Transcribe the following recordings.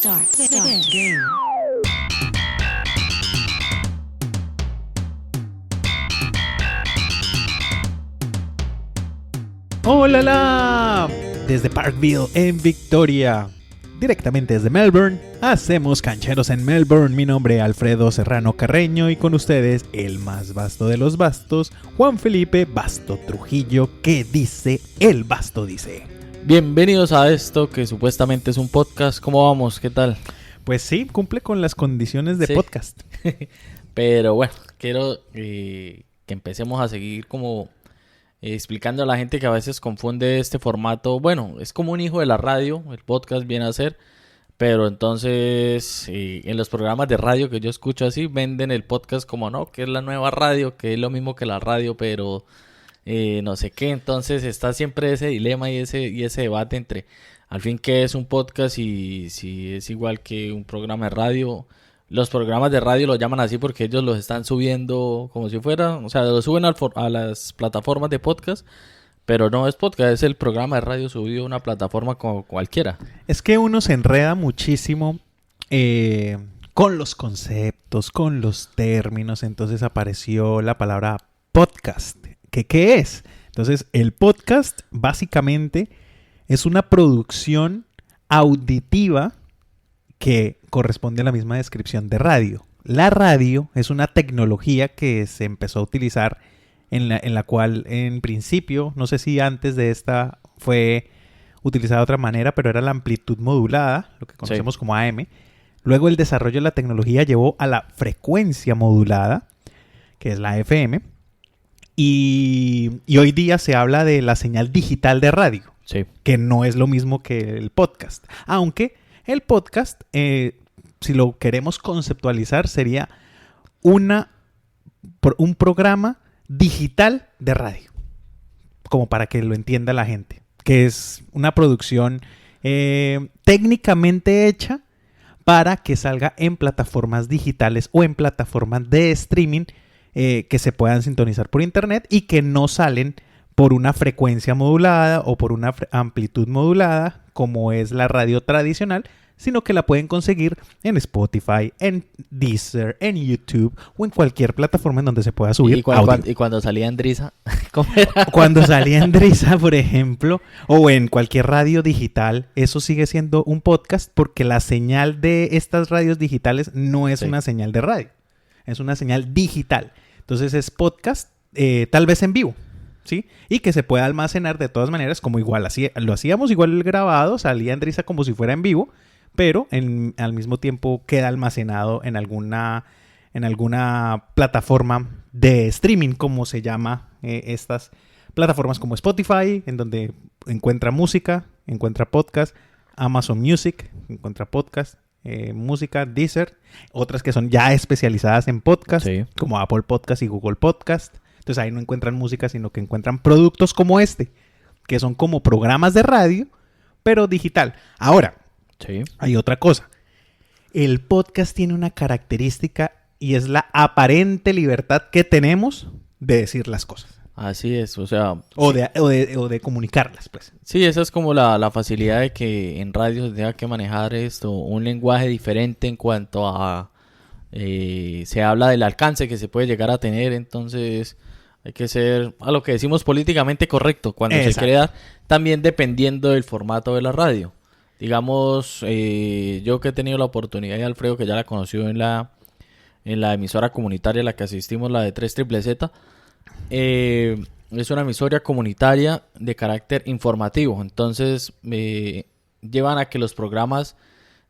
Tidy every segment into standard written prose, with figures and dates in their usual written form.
Game. ¡Hola! Desde Parkville en Victoria, directamente desde Melbourne, hacemos Cancheros en Melbourne. Mi nombre es Alfredo Serrano Carreño y con ustedes el más vasto de los vastos, Juan Felipe Basto Trujillo. ¿Qué dice el Basto? Dice: bienvenidos a esto que supuestamente es un podcast. ¿Cómo vamos? ¿Qué tal? Pues sí, cumple con las condiciones de podcast. Pero bueno, quiero que empecemos a seguir como explicando a la gente que a veces confunde este formato. Bueno, es como un hijo de la radio, el podcast viene a ser, pero entonces en los programas de radio que yo escucho así, venden el podcast como no, que es la nueva radio, que es lo mismo que la radio, pero no sé qué. Entonces está siempre ese dilema y ese debate entre al fin qué es un podcast y si es igual que un programa de radio. Los programas de radio lo llaman así porque ellos los están subiendo como si fuera, o sea, lo suben a las plataformas de podcast, pero no es podcast, es el programa de radio subido a una plataforma como cualquiera. Es que uno se enreda muchísimo con los conceptos, con los términos. Entonces apareció la palabra podcast. ¿Qué es? Entonces, el podcast básicamente es una producción auditiva que corresponde a la misma descripción de radio. La radio es una tecnología que se empezó a utilizar en la cual en principio, no sé si antes de esta fue utilizada de otra manera, pero era la amplitud modulada, lo que conocemos como AM. Luego el desarrollo de la tecnología llevó a la frecuencia modulada, que es la FM. Y hoy día se habla de la señal digital de radio, que no es lo mismo que el podcast. Aunque el podcast, si lo queremos conceptualizar, sería un programa digital de radio, como para que lo entienda la gente, que es una producción técnicamente hecha para que salga en plataformas digitales o en plataformas de streaming que se puedan sintonizar por internet y que no salen por una frecuencia modulada o por una amplitud modulada como es la radio tradicional, sino que la pueden conseguir en Spotify, en Deezer, en YouTube o en cualquier plataforma en donde se pueda subir audio. Y cuando salía en Driza, ¿cómo era? Cuando salía en Driza, por ejemplo, o en cualquier radio digital, eso sigue siendo un podcast porque la señal de estas radios digitales no es una señal de radio, es una señal digital. Entonces es podcast, tal vez en vivo, ¿sí? Y que se puede almacenar de todas maneras, como igual lo hacíamos igual el grabado, salía en Driza como si fuera en vivo, pero al mismo tiempo queda almacenado en alguna plataforma de streaming, como se llama estas plataformas como Spotify, en donde encuentra música, encuentra podcast, Amazon Music, encuentra podcast, música, Deezer, otras que son ya especializadas en podcast, como Apple Podcast y Google Podcast. Entonces ahí no encuentran música, sino que encuentran productos como este, que son como programas de radio, pero digital. Ahora, hay otra cosa. El podcast tiene una característica y es la aparente libertad que tenemos de decir las cosas. Así es, o sea... O de comunicarlas, pues. Sí, esa es como la facilidad de que en radio se tenga que manejar un lenguaje diferente en cuanto a... se habla del alcance que se puede llegar a tener, entonces hay que ser, a lo que decimos, políticamente correcto cuando se quiere dar, también dependiendo del formato de la radio. Digamos, yo que he tenido la oportunidad, y Alfredo que ya la conoció en la emisora comunitaria a la que asistimos, la de 3ZZZ, es una emisora comunitaria de carácter informativo. Entonces llevan a que los programas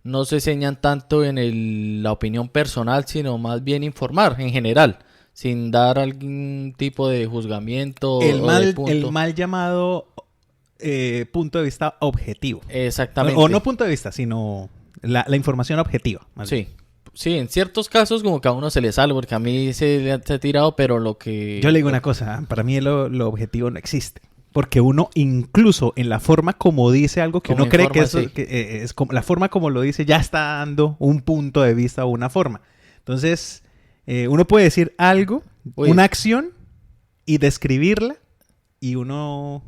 no se ceñan tanto en la opinión personal, sino más bien informar en general, sin dar algún tipo de juzgamiento. El mal llamado punto de vista objetivo. Exactamente. O no punto de vista, sino la información objetiva. Sí, en ciertos casos como que a uno se le sale, porque a mí se ha tirado, pero lo que... Yo le digo una cosa, para mí lo objetivo no existe. Porque uno incluso en la forma como dice algo que uno cree que es como la forma como lo dice, ya está dando un punto de vista o una forma. Entonces, uno puede decir algo, una acción, y describirla, y uno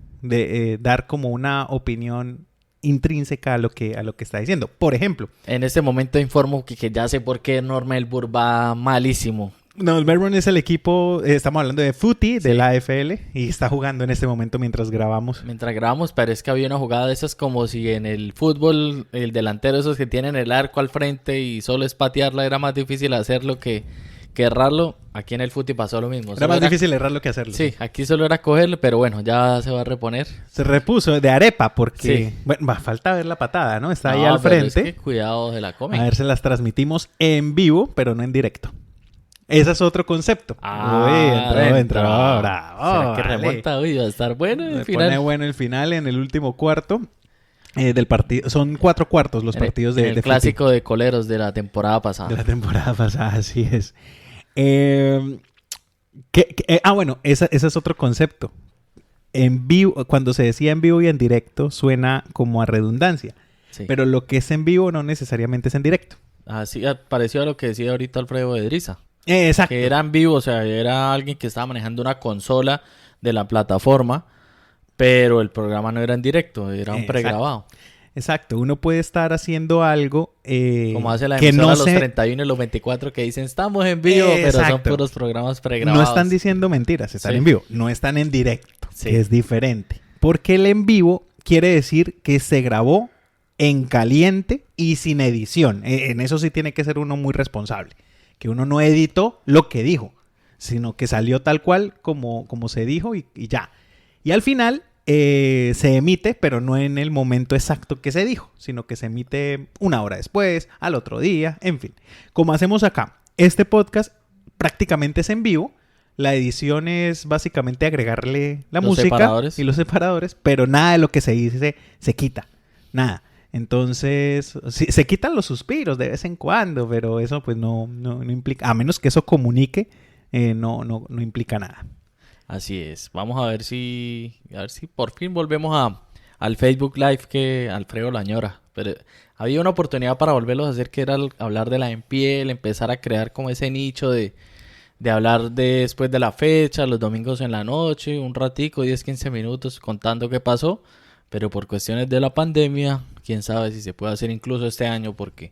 dar como una opinión intrínseca a lo que está diciendo. Por ejemplo, En este momento informo que ya sé por qué North Melbourne va malísimo. no, Melbourne es el equipo, estamos hablando de footy, de Sí. la AFL, y está jugando en este momento mientras grabamos. Mientras grabamos, parece que había una jugada de esas como si en el fútbol el delantero, esos que tienen el arco al frente y solo es patearla, era más difícil hacerlo que errarlo. Aquí en el fútbol pasó lo mismo. Era Solo más difícil errarlo que hacerlo. Sí, aquí solo era cogerlo, pero bueno, ya se va a reponer. Se repuso de arepa porque, Sí. bueno, falta ver la patada, ¿no? Está ahí No, al pero frente. es que cuidado, se la comen. A ver, se las transmitimos en vivo, pero no en directo. Ese es otro concepto. Uy, entró. Bravo. ¿Será que vale. remonta? Uy, va a estar bueno en Se el pone final. bueno el final en el último cuarto del partido. Son 4 cuartos los En el- partidos en de el fútbol clásico de coleros de la temporada pasada. de la temporada pasada, así es. Bueno, ese es otro concepto. En vivo, cuando se decía en vivo y en directo, suena como a redundancia. Sí. Pero lo que es en vivo no necesariamente es en directo. Así pareció a lo que decía ahorita Alfredo Edriza. Exacto. Que era en vivo, o sea, era alguien que estaba manejando una consola de la plataforma, pero el programa no era en directo, era un Exacto. pregrabado. Exacto. Uno puede estar haciendo algo Como hace la que emisora no los se... 31 y los 24 que dicen estamos en vivo, pero son Exacto. puros programas pregrabados. No están diciendo mentiras, están Sí. en vivo. No están en directo, Sí. que es diferente. Porque el en vivo quiere decir que se grabó en caliente y sin edición. En eso sí tiene que ser uno muy responsable. Que uno no editó lo que dijo, sino que salió tal cual como se dijo y ya. Y al final se emite, pero no en el momento exacto que se dijo, sino que se emite una hora después, al otro día, en fin. Como hacemos acá, este podcast prácticamente es en vivo. La edición es básicamente agregarle la Los música separadores. y los separadores, pero nada de lo que se dice se quita. Nada. Entonces, sí, se quitan los suspiros de vez en cuando, pero eso pues no implica, a menos que eso comunique, no implica nada. Así es. Vamos a ver si por fin volvemos al Facebook Live que Alfredo lo añora. Pero había una oportunidad para volverlos a hacer, que era hablar de la NPL, empezar a crear como ese nicho de hablar después de la fecha, los domingos en la noche, un ratico, 10-15 minutos contando qué pasó. Pero por cuestiones de la pandemia, quién sabe si se puede hacer incluso este año, porque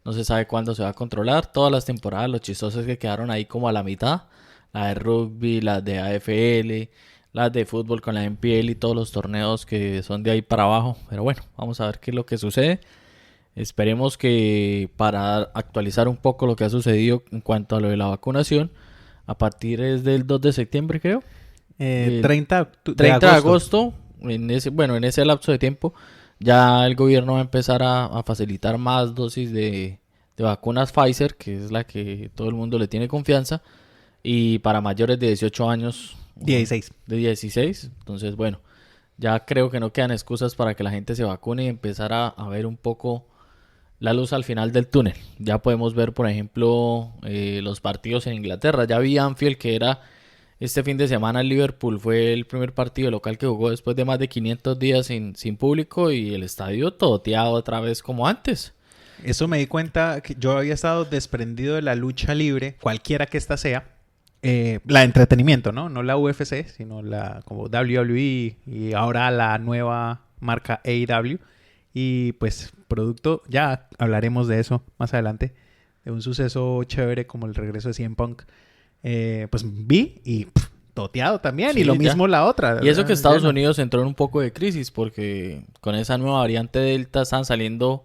no se sabe cuándo se va a controlar. Todas las temporadas, los chistosos que quedaron ahí como a la mitad, la de rugby, las de AFL, las de fútbol con la NPL y todos los torneos que son de ahí para abajo. Pero bueno, vamos a ver qué es lo que sucede. Esperemos que para actualizar un poco lo que ha sucedido en cuanto a lo de la vacunación, a partir del 2 de septiembre creo. 30 de agosto, en ese lapso de tiempo, ya el gobierno va a empezar a facilitar más dosis de vacunas Pfizer, que es la que todo el mundo le tiene confianza, y para mayores de 18 años. 16. De 16. Entonces, bueno, ya creo que no quedan excusas para que la gente se vacune y empezar a ver un poco la luz al final del túnel. Ya podemos ver, por ejemplo, los partidos en Inglaterra. Ya vi Anfield, que era este fin de semana el Liverpool. Fue el primer partido local que jugó después de más de 500 días sin público, y el estadio toteado otra vez como antes. Eso me di cuenta que yo había estado desprendido de la lucha libre, cualquiera que ésta sea. La de entretenimiento, ¿no? No la UFC, sino la como WWE y ahora la nueva marca AEW. Y pues producto, ya hablaremos de eso más adelante, de un suceso chévere como el regreso de CM Punk. Pues vi y toteado también, Sí, y lo ya. mismo la otra. Y eso que Estados Lleno. Unidos entró en un poco de crisis, porque con esa nueva variante Delta están saliendo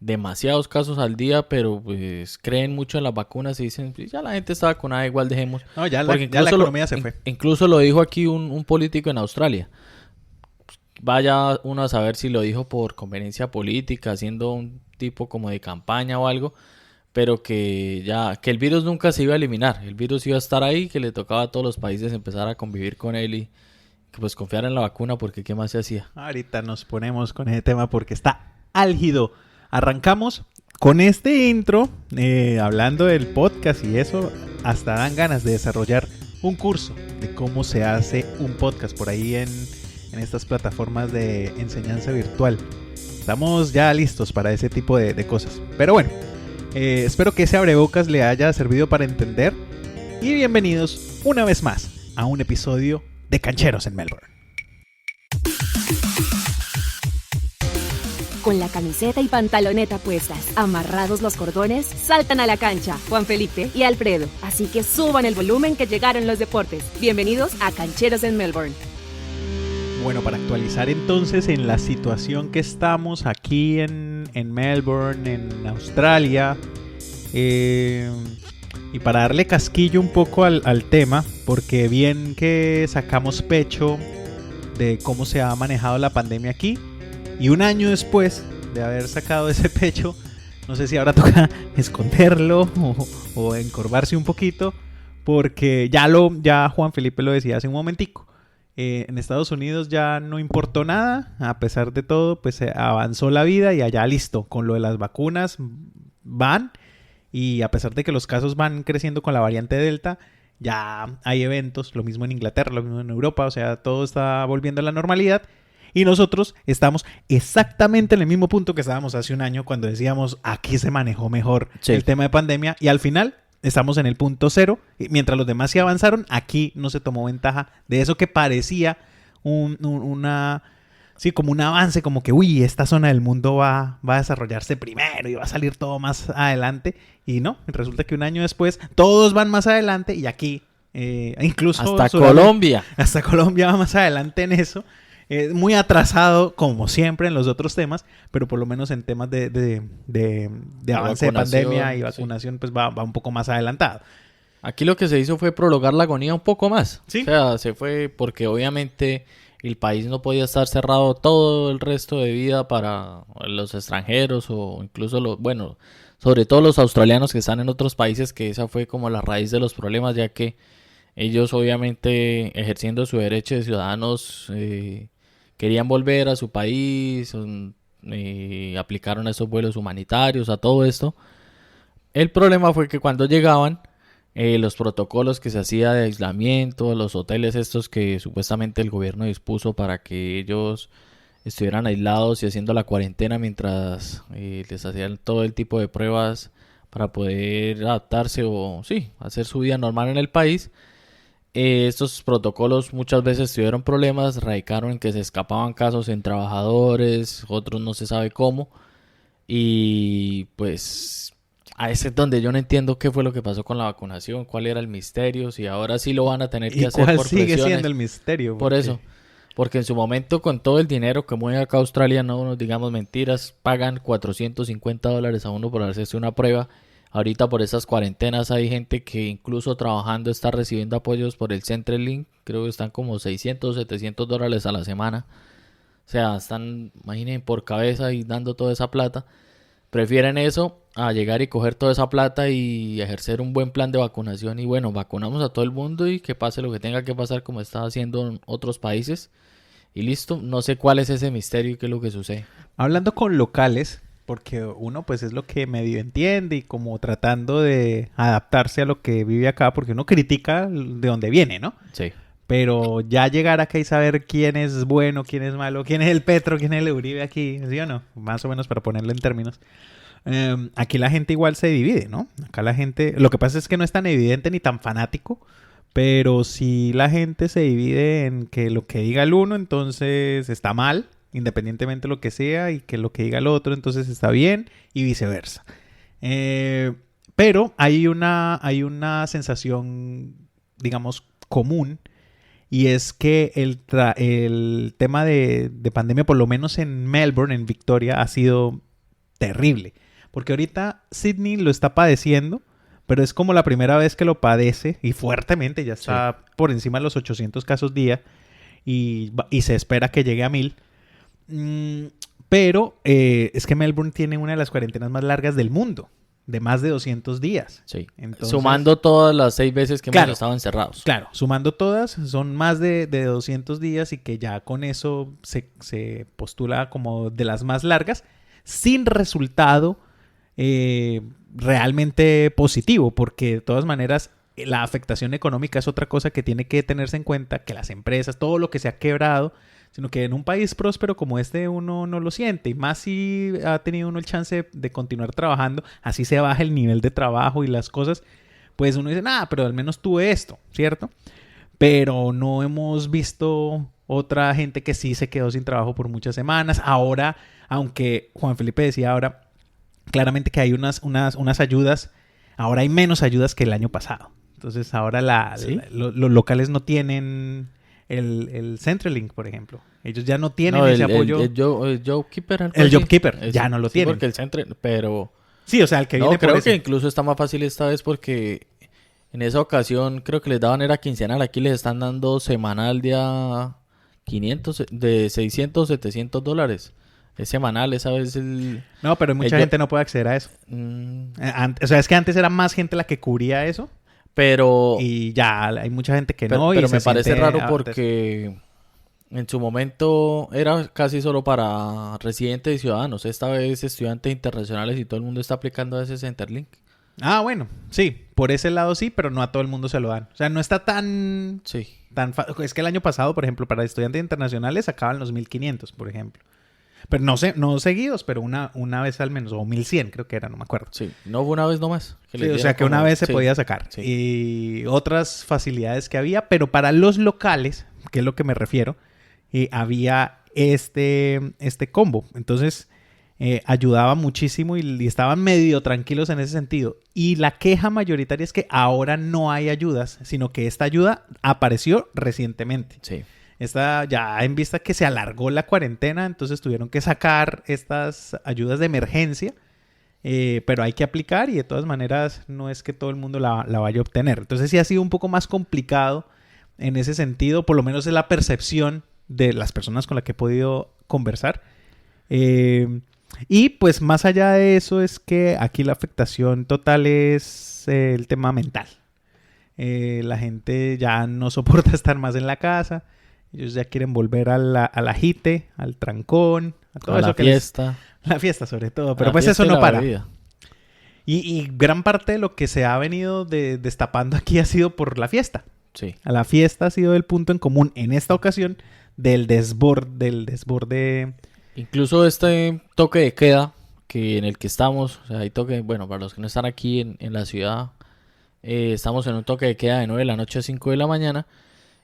demasiados casos al día, pero pues creen mucho en las vacunas y dicen, pues, ya la gente está vacunada, igual dejemos. No, ya Porque la incluso economía se fue. Incluso lo dijo aquí un político en Australia. Vaya uno a saber si lo dijo por conveniencia política, haciendo un tipo como de campaña o algo, pero que el virus nunca se iba a eliminar. El virus iba a estar ahí, que le tocaba a todos los países empezar a convivir con él y que pues confiar en la vacuna, porque ¿qué más se hacía? Ahorita nos ponemos con ese tema porque está álgido. Arrancamos con este intro, hablando del podcast y eso, hasta dan ganas de desarrollar un curso de cómo se hace un podcast por ahí en estas plataformas de enseñanza virtual. Estamos ya listos para ese tipo de cosas. Pero bueno, espero que ese abrebocas le haya servido para entender. Y bienvenidos una vez más a un episodio de Cancheros en Melbourne. Con la camiseta y pantaloneta puestas, amarrados los cordones, saltan a la cancha Juan Felipe y Alfredo. Así que suban el volumen que llegaron los deportes. Bienvenidos a Cancheros en Melbourne. Bueno, para actualizar entonces en la situación que estamos aquí en Melbourne, en Australia, y para darle casquillo un poco al tema, porque bien que sacamos pecho de cómo se ha manejado la pandemia aquí, y un año después de haber sacado ese pecho, no sé si ahora toca esconderlo o encorvarse un poquito, porque ya Juan Felipe lo decía hace un momentico. En Estados Unidos ya no importó nada, a pesar de todo, pues avanzó la vida y allá listo, con lo de las vacunas van, y a pesar de que los casos van creciendo con la variante Delta, ya hay eventos, lo mismo en Inglaterra, lo mismo en Europa, o sea, todo está volviendo a la normalidad. Y nosotros estamos exactamente en el mismo punto que estábamos hace un año cuando decíamos aquí se manejó mejor el tema de pandemia, y al final estamos en el punto cero. Mientras los demás sí avanzaron, aquí no se tomó ventaja de eso que parecía como un avance, como que uy, esta zona del mundo va a desarrollarse primero y va a salir todo más adelante. Y no, resulta que un año después todos van más adelante, y aquí incluso hasta Colombia va más adelante en eso. Muy atrasado, como siempre, en los otros temas, pero por lo menos en temas de avance de pandemia y vacunación, sí, pues va un poco más adelantado. Aquí lo que se hizo fue prolongar la agonía un poco más. ¿Sí? O sea, se fue porque obviamente el país no podía estar cerrado todo el resto de vida para los extranjeros o incluso sobre todo los australianos que están en otros países, que esa fue como la raíz de los problemas, ya que ellos obviamente ejerciendo su derecho de ciudadanos querían volver a su país, aplicaron esos vuelos humanitarios, a todo esto. El problema fue que cuando llegaban, los protocolos que se hacía de aislamiento, los hoteles estos que supuestamente el gobierno dispuso para que ellos estuvieran aislados y haciendo la cuarentena mientras les hacían todo el tipo de pruebas para poder adaptarse o hacer su vida normal en el país. Estos protocolos muchas veces tuvieron problemas, radicaron en que se escapaban casos en trabajadores, otros no se sabe cómo, y pues a ese es donde yo no entiendo qué fue lo que pasó con la vacunación, cuál era el misterio, si ahora sí lo van a tener que hacer por sigue presiones. Siendo el misterio. Por eso, porque en su momento con todo el dinero que mueve acá Australia, no nos digamos mentiras, pagan $450 a uno por hacerse una prueba. Ahorita por esas cuarentenas hay gente que incluso trabajando está recibiendo apoyos por el Centrelink. Creo que están como $600, $700 a la semana. O sea, están, imaginen, por cabeza y dando toda esa plata. Prefieren eso a llegar y coger toda esa plata y ejercer un buen plan de vacunación. Y bueno, vacunamos a todo el mundo y que pase lo que tenga que pasar como está haciendo en otros países. Y listo, no sé cuál es ese misterio y qué es lo que sucede. Hablando con locales, porque uno pues es lo que medio entiende y como tratando de adaptarse a lo que vive acá, porque uno critica de dónde viene, ¿no? Sí. Pero ya llegar acá y saber quién es bueno, quién es malo, quién es el Petro, quién es el Uribe aquí, ¿sí o no? Más o menos para ponerlo en términos. Aquí la gente igual se divide, ¿no? Acá la gente, lo que pasa es que no es tan evidente ni tan fanático, pero sí la gente se divide en que lo que diga el uno entonces está mal, independientemente de lo que sea, y que lo que diga el otro entonces está bien, y viceversa. Pero hay una sensación, digamos, común, y es que el tema de pandemia, por lo menos en Melbourne, en Victoria, ha sido terrible. Porque ahorita Sydney lo está padeciendo, pero es como la primera vez que lo padece, y fuertemente, ya está por encima de los 800 casos día, y se espera que llegue a 1000. Pero es que Melbourne tiene una de las cuarentenas más largas del mundo, de más de 200 días. Sí. Entonces, sumando todas las 6 veces que hemos estado encerrados. Claro, sumando todas, son más de 200 días, y que ya con eso se postula como de las más largas, sin resultado realmente positivo, porque de todas maneras la afectación económica es otra cosa que tiene que tenerse en cuenta, que las empresas, todo lo que se ha quebrado, sino que en un país próspero como este uno no lo siente, y más si ha tenido uno el chance de continuar trabajando, así se baja el nivel de trabajo y las cosas, pues uno dice, pero al menos tuve esto, ¿cierto? Pero no hemos visto otra gente que sí se quedó sin trabajo por muchas semanas. Ahora Aunque Juan Felipe decía ahora claramente que hay unas ayudas, ahora hay menos ayudas que el año pasado. Entonces ahora ¿Sí? los locales no tienen el Centrelink, por ejemplo. Ellos ya no tienen No, ese apoyo. el JobKeeper. algo El así. JobKeeper, ya no lo sí, tienen. porque el centro, pero... Sí, o sea, el que No, viene por creo ese. que incluso está más fácil esta vez porque en esa ocasión creo que les daban era quincenal. Aquí les están dando semanal de a 500, de 600, $700. Es semanal, esa vez el... No, pero mucha yo- gente no puede acceder a eso. O sea, es que antes era más gente la que cubría eso Pero... y ya hay mucha gente que Pero, no. pero y me se parece siente raro harta. porque en su momento era casi solo para residentes y ciudadanos. Esta vez estudiantes internacionales y todo el mundo está aplicando a ese Centerlink. Ah, bueno, sí, por ese lado sí, pero no a todo el mundo se lo dan. O sea, no está tan... Sí. Es que el año pasado, por ejemplo, para estudiantes internacionales sacaban los 1.500, por ejemplo. Pero no sé, no seguidos, pero una vez al menos, o 1.100 creo que era, no me acuerdo. Sí, no fue una vez nomás. Sí, les o dieron sea que una como- vez se sí, podía sacar. sí. Y otras facilidades que había, pero para los locales, que es lo que me refiero, había este combo. Entonces, ayudaba muchísimo y estaban medio tranquilos en ese sentido. Y la queja mayoritaria es que ahora no hay ayudas, sino que esta ayuda apareció recientemente. Sí. Esta ya en vista que se alargó la cuarentena, entonces tuvieron que sacar estas ayudas de emergencia, pero hay que aplicar y de todas maneras no es que todo el mundo la vaya a obtener. Entonces sí ha sido un poco más complicado en ese sentido, por lo menos es la percepción de las personas con las que he podido conversar. Y pues más allá de eso es que aquí la afectación total es el tema mental. La gente ya no soporta estar más en la casa. Ellos ya quieren volver al agite, al trancón, a todo A eso la que fiesta. la fiesta sobre todo. A Pero la pues fiesta eso y no la para. bebida. Y gran parte de lo que se ha venido destapando aquí ha sido por la fiesta. Sí. A la fiesta ha sido el punto en común en esta ocasión del desborde. Incluso este toque de queda que en el que estamos, o sea, hay toque, bueno, para los que no están aquí en la ciudad, estamos en un toque de queda de 9 de la noche a 5 de la mañana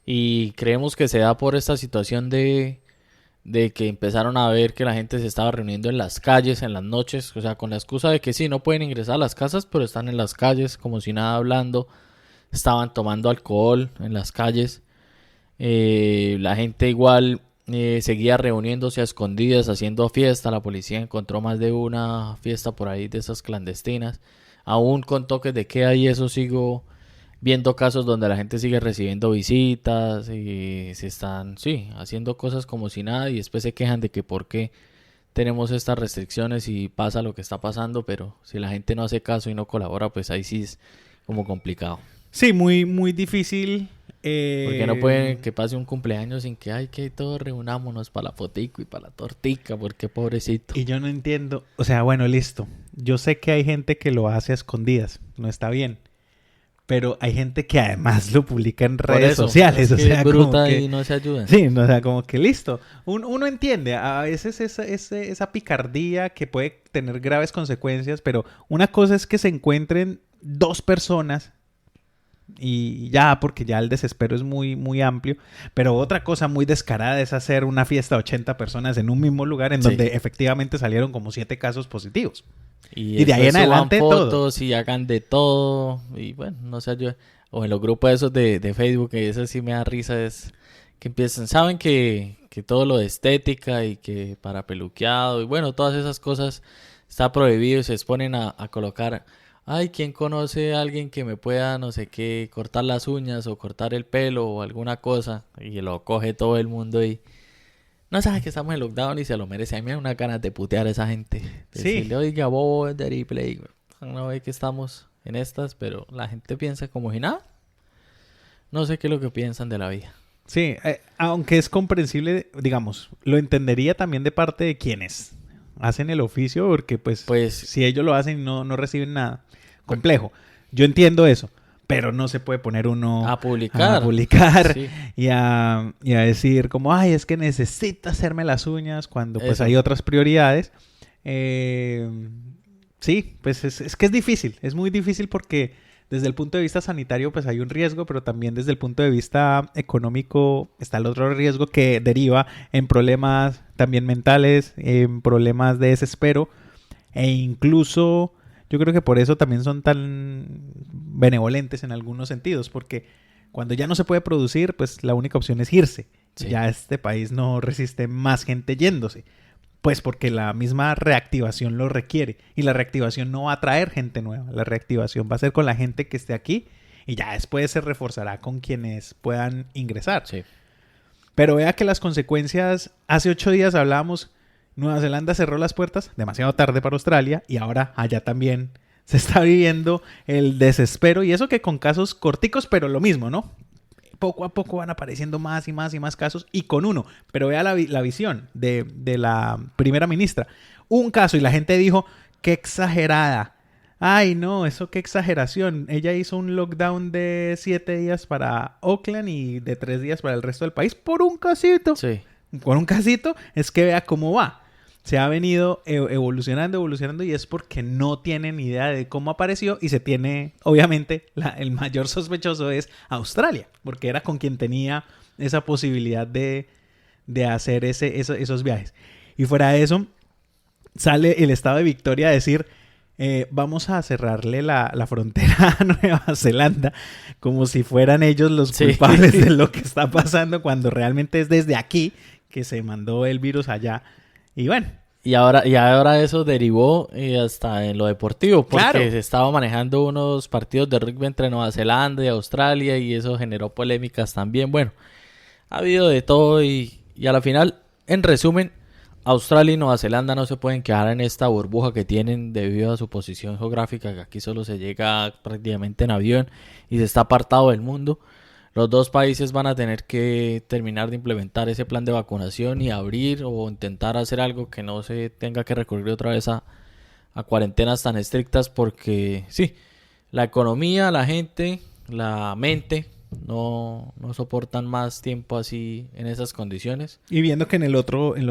y creemos que se da por esta situación de que empezaron a ver que la gente se estaba reuniendo en las calles en las noches, o sea, con la excusa de que sí, no pueden ingresar a las casas, pero están en las calles como si nada hablando, estaban tomando alcohol en las calles, la gente igual seguía reuniéndose a escondidas, haciendo fiesta, la policía encontró más de una fiesta por ahí de esas clandestinas, aún con toques de queda y eso sigo viendo casos donde la gente sigue recibiendo visitas y se están, sí, haciendo cosas como si nada y después se quejan de que por qué tenemos estas restricciones y pasa lo que está pasando, pero si la gente no hace caso y no colabora, pues ahí sí es como complicado. Sí, muy, muy difícil. Porque no puede que pase un cumpleaños sin que, ay, que todos reunámonos para la fotico y para la tortica, porque pobrecito. Y yo no entiendo. O sea, bueno, listo. Yo sé que hay gente que lo hace a escondidas. No está bien. Pero hay gente que además lo publica en Por redes eso, sociales. es O que sea, es como bruta que... y no se ayudan. Sí, no, o sea, como que listo. Uno entiende a veces esa picardía que puede tener graves consecuencias, pero una cosa es que se encuentren dos personas y ya, porque ya el desespero es muy, muy amplio. Pero otra cosa muy descarada es hacer una fiesta de 80 personas en un mismo lugar en Sí. donde efectivamente salieron como 7 casos positivos. Y Y de ahí después en suban adelante todo. fotos y hagan de todo. Y bueno, no se ayuda. O en los grupos esos de Facebook, que eso sí me da risa, es que empiezan, saben que todo lo de estética y que para peluqueado y bueno, todas esas cosas está prohibido y se exponen a colocar, ay, ¿quién conoce a alguien que me pueda, no sé qué, cortar las uñas o cortar el pelo o alguna cosa? Y lo coge todo el mundo y no sabe que estamos en lockdown y se lo merece. A mí me da unas ganas de putear a esa gente. De Sí. decirle, oiga, bobo, de replay. No ve que estamos en estas, pero la gente piensa como si nada. No sé qué es lo que piensan de la vida. Sí, aunque es comprensible, digamos, lo entendería también de parte de quienes hacen el oficio, porque pues si ellos lo hacen y no reciben nada, complejo. Yo entiendo eso, pero no se puede poner uno A publicar. Sí. Sí. y a decir como, ay, es que necesito hacerme las uñas cuando pues Eso. hay otras prioridades. Sí, pues es que es difícil, es muy difícil porque desde el punto de vista sanitario pues hay un riesgo, pero también desde el punto de vista económico está el otro riesgo que deriva en problemas también mentales, en problemas de desespero e incluso yo creo que por eso también son tan benevolentes en algunos sentidos, porque cuando ya no se puede producir, pues la única opción es irse. Sí. Ya este país no resiste más gente yéndose. Pues porque la misma reactivación lo requiere. Y la reactivación no va a traer gente nueva. La reactivación va a ser con la gente que esté aquí. Y ya después se reforzará con quienes puedan ingresar. Sí. Pero vea que las consecuencias... Hace 8 días hablábamos... Nueva Zelanda cerró las puertas. Demasiado tarde para Australia. Y ahora allá también se está viviendo el desespero. Y eso que con casos corticos, pero lo mismo, ¿no? Poco a poco van apareciendo más y más y más casos y con uno. Pero vea la visión de la primera ministra. Un caso y la gente dijo, qué exagerada. Ay, no, eso qué exageración. Ella hizo un lockdown de 7 días para Auckland y de 3 días para el resto del país por un casito. Sí. Por un casito es que vea cómo va. Se ha venido evolucionando y es porque no tienen idea de cómo apareció y se tiene, obviamente, el mayor sospechoso es Australia, porque era con quien tenía esa posibilidad de hacer esos viajes. Y fuera de eso, sale el estado de Victoria a decir, vamos a cerrarle la frontera a Nueva Zelanda, como si fueran ellos los culpables de lo que está pasando, cuando realmente es desde aquí que se mandó el virus allá. Y bueno. Y ahora eso derivó hasta en lo deportivo, porque claro, se estaba manejando unos partidos de rugby entre Nueva Zelanda y Australia y eso generó polémicas también. Bueno, ha habido de todo y a la final, en resumen, Australia y Nueva Zelanda no se pueden quedar en esta burbuja que tienen debido a su posición geográfica, que aquí solo se llega prácticamente en avión y se está apartado del mundo. Los dos países van a tener que terminar de implementar ese plan de vacunación y abrir o intentar hacer algo que no se tenga que recurrir otra vez a cuarentenas tan estrictas porque sí, la economía, la gente, la mente no soportan más tiempo así en esas condiciones. Y viendo que en los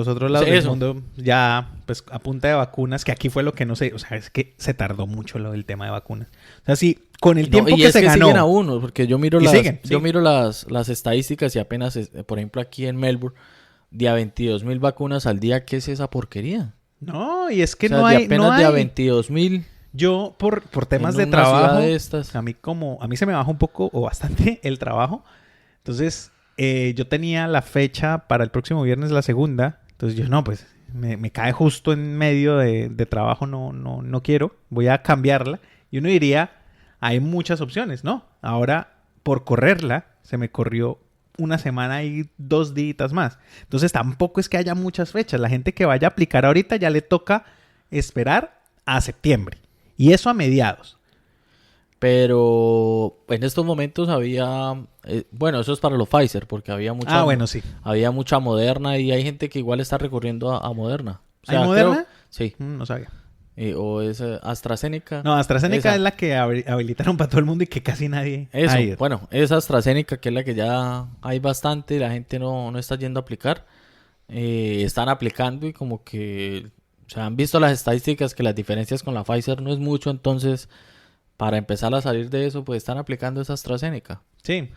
otros lados del mundo ya pues a punta de vacunas, que aquí fue lo que no sé, o sea, es que se tardó mucho lo del tema de vacunas. O sea, sí, con el tiempo que se ganó. Siguen a uno, porque yo miro siguen. las estadísticas y apenas, por ejemplo, aquí en Melbourne, de a 22,000 vacunas al día, ¿qué es esa porquería? No, y es que o sea, no hay... apenas no hay... de a 22,000... Yo, por temas de trabajo, a mí se me baja un poco o bastante el trabajo. Entonces, yo tenía la fecha para el próximo viernes, la segunda. Entonces, yo no, pues, me cae justo en medio de trabajo, no quiero. Voy a cambiarla. Y uno diría, hay muchas opciones, ¿no? Ahora, por correrla, se me corrió una semana y 2 días más. Entonces, tampoco es que haya muchas fechas. La gente que vaya a aplicar ahorita ya le toca esperar a septiembre. Y eso a mediados. Pero en estos momentos había... bueno, eso es para los Pfizer, porque había mucha... Sí. Había mucha Moderna y hay gente que igual está recurriendo a Moderna. O sea, ¿hay Moderna? Creo, sí. No sabía. ¿O es AstraZeneca? No, AstraZeneca es la que habilitaron para todo el mundo y que casi nadie eso, ha ido. Bueno, es AstraZeneca, que es la que ya hay bastante y la gente no está yendo a aplicar. Están aplicando y como que... O sea, han visto las estadísticas que las diferencias con la Pfizer no es mucho, entonces para empezar a salir de eso, pues están aplicando esa AstraZeneca. Sí.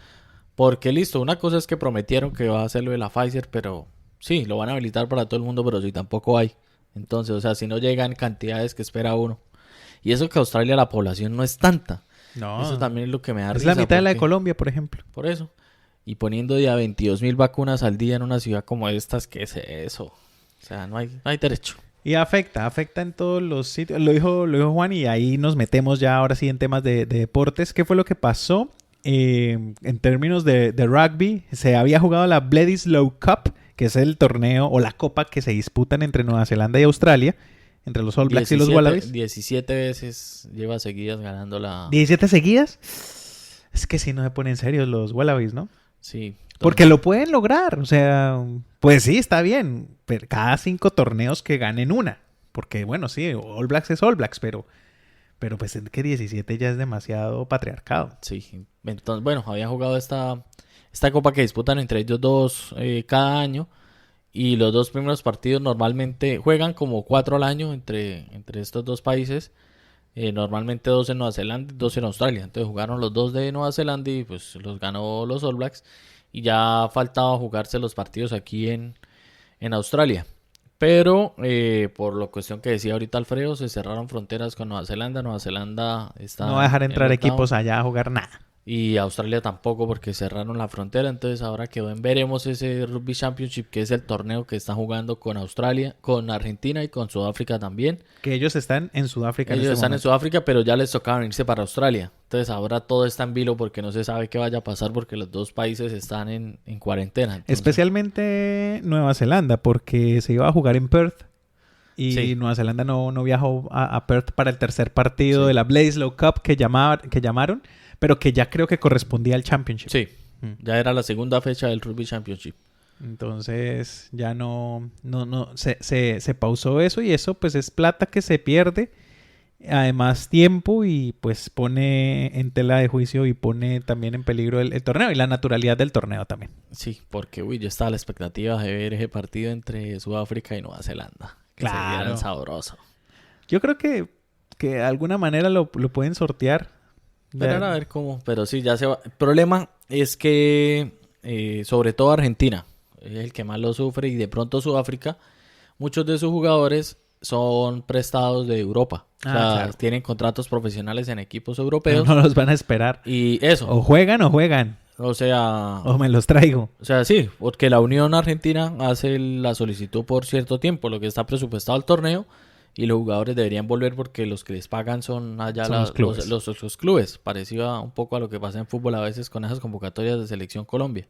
Porque listo, una cosa es que prometieron que va a hacer lo de la Pfizer, pero sí, lo van a habilitar para todo el mundo, pero si tampoco hay. Entonces, o sea, si no llegan cantidades que espera uno. Y eso que Australia la población no es tanta. No. Eso también es lo que me da risa. Es risa la mitad de la de Colombia, por ejemplo. Por eso. Y poniendo ya 22,000 vacunas al día en una ciudad como estas, ¿qué es eso? O sea, no hay derecho. Y afecta en todos los sitios. Lo dijo Juan y ahí nos metemos ya ahora sí en temas de deportes. ¿Qué fue lo que pasó? En términos de rugby, se había jugado la Bledisloe Cup, que es el torneo o la copa que se disputan entre Nueva Zelanda y Australia, entre los All Blacks y los Wallabies. 17 veces lleva seguidas ganando la... ¿17 seguidas? Es que si no se ponen serios los Wallabies, ¿no? Sí. Porque lo pueden lograr, o sea, pues sí, está bien, pero cada 5 torneos que ganen una, porque bueno, sí, All Blacks es All Blacks, pero pues es que 17 ya es demasiado patriarcado. Sí, entonces, bueno, habían jugado esta copa que disputan entre ellos dos cada año, y los 2 primeros partidos normalmente juegan como 4 al año entre estos dos países. Normalmente 2 en Nueva Zelanda y 2 en Australia. Entonces jugaron los 2 de Nueva Zelanda y pues los ganó los All Blacks. Y ya faltaba jugarse los partidos aquí en Australia. Pero por la cuestión que decía ahorita Alfredo, se cerraron fronteras con Nueva Zelanda. Nueva Zelanda está No va a dejar en entrar lockdown. equipos allá a jugar nada. Y Australia tampoco porque cerraron la frontera. Entonces ahora quedó en veremos ese Rugby Championship, que es el torneo que está jugando con Australia, con Argentina y con Sudáfrica también. Que ellos están en Sudáfrica Ellos en este están en momento. Sudáfrica, pero ya les tocaba irse para Australia. Entonces ahora todo está en vilo porque no se sabe qué vaya a pasar porque los dos países están en cuarentena. Entonces, Especialmente Nueva Zelanda, porque se iba a jugar en Perth. Y Sí. Nueva Zelanda no viajó a Perth para el tercer partido Sí. de la Bledisloe Cup que llamaron, pero que ya creo que correspondía al Championship. sí, ya era la segunda fecha del Rugby Championship. Entonces ya se pausó eso y eso pues es plata que se pierde, además tiempo y pues pone en tela de juicio y pone también en peligro el torneo y la naturalidad del torneo también. Sí, porque yo estaba a la expectativa de ver ese partido entre Sudáfrica y Nueva Zelanda. Que Claro. sería sabroso. Yo creo que de alguna manera lo pueden sortear. Esperar a ver cómo. Pero sí, ya se va. El problema es que, sobre todo Argentina, es el que más lo sufre. Y de pronto Sudáfrica, muchos de sus jugadores son prestados de Europa. O sea, claro. tienen contratos profesionales en equipos europeos. No los van a esperar. Y eso. O juegan, O sea, o me los traigo. sí, porque la Unión Argentina hace la solicitud por cierto tiempo, lo que está presupuestado al torneo. Y los jugadores deberían volver porque los que les pagan son allá Son los clubes. los clubes. Parecido un poco a lo que pasa en fútbol a veces con esas convocatorias de Selección Colombia.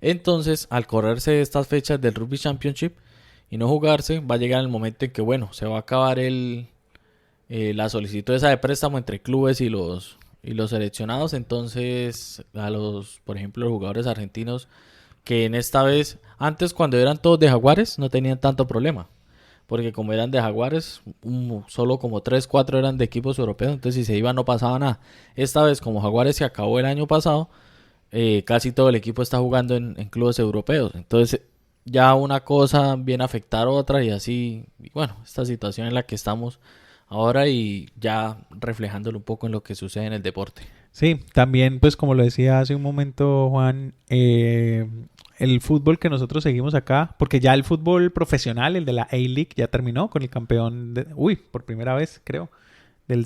Entonces, al correrse estas fechas del Rugby Championship y no jugarse, va a llegar el momento en que, bueno, se va a acabar la solicitud esa de préstamo entre clubes y los seleccionados. Entonces, por ejemplo, los jugadores argentinos que en esta vez, antes cuando eran todos de Jaguares, no tenían tanto problema. Porque como eran de Jaguares, solo como 3, 4 eran de equipos europeos. Entonces si se iban no pasaba nada. Esta vez como Jaguares se acabó el año pasado, casi todo el equipo está jugando en clubes europeos. Entonces ya una cosa viene a afectar a otra y así. Y bueno, esta situación en la que estamos ahora y ya reflejándolo un poco en lo que sucede en el deporte. Sí, también pues como lo decía hace un momento Juan, el fútbol que nosotros seguimos acá, porque ya el fútbol profesional, el de la A-League, ya terminó con el campeón, por primera vez creo, del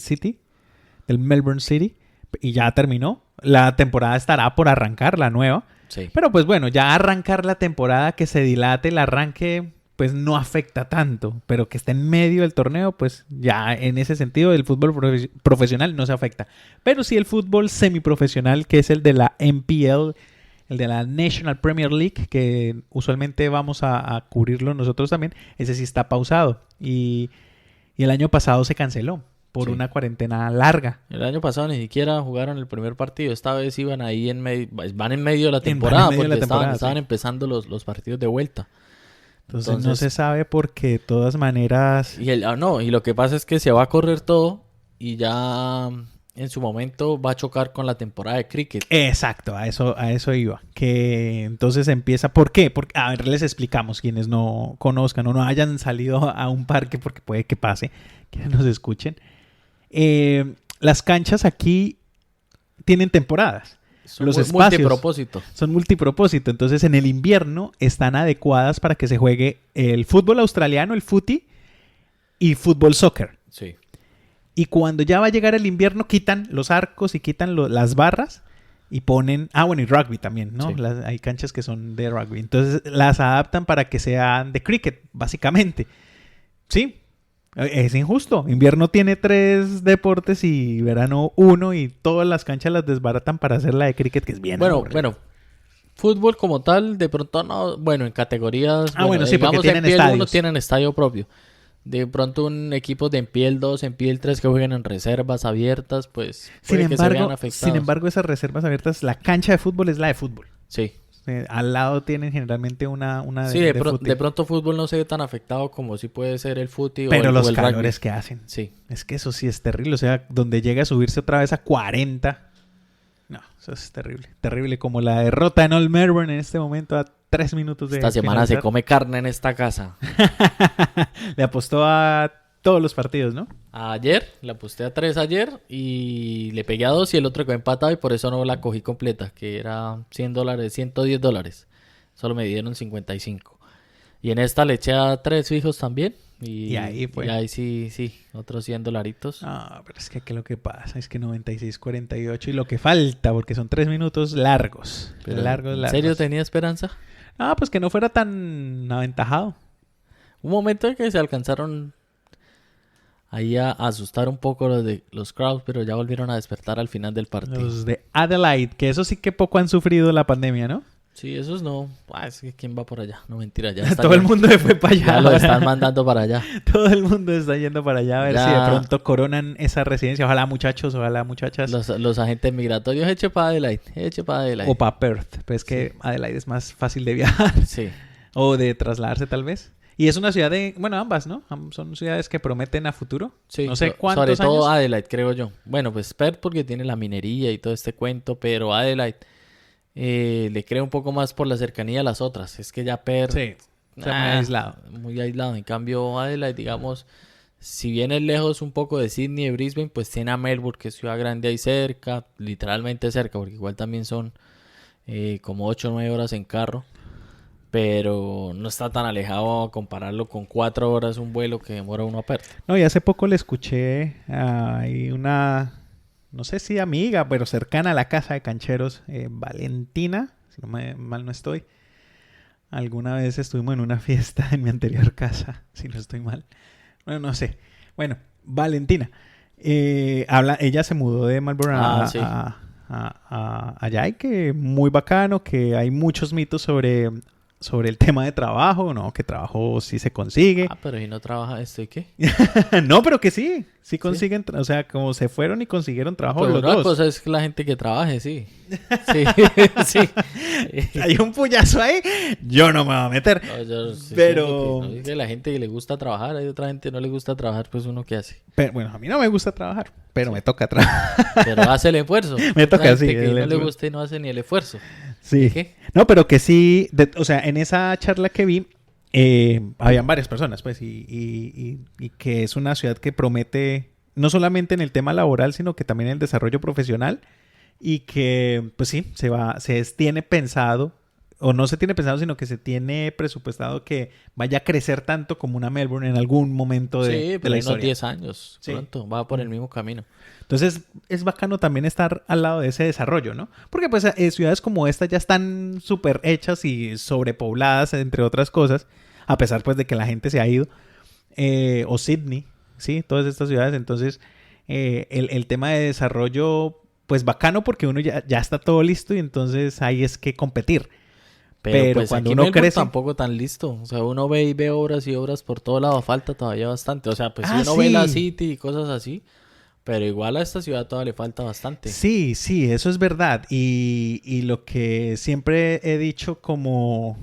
Melbourne City, y ya terminó. La temporada estará por arrancar, la nueva. Sí. Pero pues bueno, ya arrancar la temporada, que se dilate el arranque, pues no afecta tanto, pero que esté en medio del torneo, pues ya en ese sentido el fútbol profesional no se afecta. Pero sí el fútbol semiprofesional, que es el de la NPL, el de la National Premier League, que usualmente vamos a cubrirlo nosotros también, ese sí está pausado. Y el año pasado se canceló por una cuarentena larga. El año pasado ni siquiera jugaron el primer partido. Esta vez iban ahí van en medio de la temporada porque estaban empezando los partidos de vuelta. Entonces no se sabe porque de todas maneras... Y lo que pasa es que se va a correr todo y ya en su momento va a chocar con la temporada de cricket. Exacto, a eso iba. Que entonces empieza... ¿Por qué? Porque, a ver, les explicamos quienes no conozcan o no hayan salido a un parque, porque puede que pase, que nos escuchen. Las canchas aquí tienen temporadas. Los espacios son multipropósito. Entonces, en el invierno están adecuadas para que se juegue el fútbol australiano, el footy, y fútbol soccer. Sí. Y cuando ya va a llegar el invierno, quitan los arcos y quitan las barras y ponen... y rugby también, ¿no? Sí. Hay canchas que son de rugby. Entonces, las adaptan para que sean de cricket, básicamente. Sí. Es injusto. Invierno tiene 3 deportes y verano 1 y todas las canchas las desbaratan para hacer la de cricket, que es bien aburrida. Bueno, fútbol como tal, de pronto no, bueno, en categorías, sí, porque tienen estadios. Uno tienen estadio propio. De pronto un equipo de NPL 2, NPL 3 que jueguen en reservas abiertas, pues puede que se vean afectados. Sin embargo, esas reservas abiertas, la cancha de fútbol es la de fútbol. Sí. Al lado tienen generalmente una sí, de pronto fútbol no se ve tan afectado como sí puede ser el footy pero o los el calores rugby. Que hacen. Sí. Es que eso sí es terrible. O sea, donde llega a subirse otra vez a 40. No, eso es terrible. Terrible. Como la derrota en Old Melbourne en este momento a 3 minutos de Esta semana finalizar. se come carne en esta casa. Le apostó a todos los partidos, ¿no? Ayer, la aposté a 3 ayer y le pegué a 2 y el otro quedó empatado y por eso no la cogí completa, que era $100, $110. Solo me dieron 55. Y en esta le eché a 3 fijos también. Y ahí fue. Y ahí sí, otros $100. Ah, pero es que aquí lo que pasa es que 96-48 y lo que falta, porque son 3 minutos largos. Pero, largos. ¿en serio tenía esperanza? Ah, pues que no fuera tan aventajado. Un momento en que se alcanzaron ahí a asustar un poco los Crowds, pero ya volvieron a despertar al final del partido. Los de Adelaide, que eso sí que poco han sufrido la pandemia, ¿no? Sí, esos no. Es que ¿quién va por allá? No, mentira, ya está. Todo el mundo se fue para allá. Ya lo ahora. están mandando para allá. Todo el mundo está yendo para allá a ver Ya. si de pronto coronan esa residencia. Ojalá muchachos, ojalá muchachas. Los agentes migratorios, eche para Adelaide. O para Perth. Pero es que Adelaide es más fácil de viajar. Sí. O de trasladarse tal vez. Y es una ciudad de... Bueno, ambas, ¿no? Son ciudades que prometen a futuro. Sí, no sé cuántos sobre todo años. Adelaide, creo yo. Bueno, pues Perth porque tiene la minería y todo este cuento, pero Adelaide le creo un poco más por la cercanía a las otras. Es que ya Perth... Sí, está muy aislado. Muy aislado. En cambio, Adelaide, digamos, si bien es lejos un poco de Sydney y Brisbane, pues tiene a Melbourne, que es ciudad grande ahí cerca, literalmente cerca, porque igual también son como 8 o 9 horas en carro. Pero no está tan alejado a compararlo con 4 horas un vuelo que demora uno a Perth. No, y hace poco le escuché a una, no sé si amiga, pero cercana a la casa de cancheros, Valentina, si mal no estoy. Alguna vez estuvimos en una fiesta en mi anterior casa, si no estoy mal. Bueno, no sé. Bueno, Valentina. Ella se mudó de Melbourne Sí. allá y que muy bacano, que hay muchos mitos sobre el tema de trabajo, ¿no? Que trabajo sí se consigue. Pero si no trabaja esto y qué. No, pero que sí consiguen, o sea, como se fueron y consiguieron trabajo Pero los una dos. cosa es la gente que trabaje, sí. Sí, sí. Hay un puyazo ahí, yo no me voy a meter. No, yo sí Pero- siento que, no, es que la gente que le gusta trabajar, hay otra gente que no le gusta trabajar, pues uno qué hace. Pero, bueno, a mí no me gusta trabajar, pero me toca trabajar. Pero hace el esfuerzo. Me Otra toca, gente sí, que el no le esfuerzo. gusta y no hace ni el esfuerzo. Sí. ¿Qué? No, pero que sí, o sea, en esa charla que vi, habían varias personas, pues, y que es una ciudad que promete, no solamente en el tema laboral, sino que también en el desarrollo profesional, y que, pues sí, tiene pensado, o no se tiene pensado, sino que se tiene presupuestado que vaya a crecer tanto como una Melbourne en algún momento de Sí, la pero en unos historia. 10 años, Sí. pronto, va por el mismo camino. Entonces es bacano también estar al lado de ese desarrollo, ¿no? Porque pues ciudades como esta ya están súper hechas y sobrepobladas, entre otras cosas, a pesar pues de que la gente se ha ido. O Sydney, ¿sí? Todas estas ciudades. Entonces el tema de desarrollo, pues bacano porque uno ya está todo listo y entonces ahí es que competir. Pero pues cuando aquí uno Melbourne crece... tampoco tan listo. O sea, uno ve y ve obras y obras por todo lado. Falta todavía bastante. O sea, pues si uno ve la City y cosas así. Pero igual a esta ciudad todavía le falta bastante. Sí, eso es verdad. Y lo que siempre he dicho como...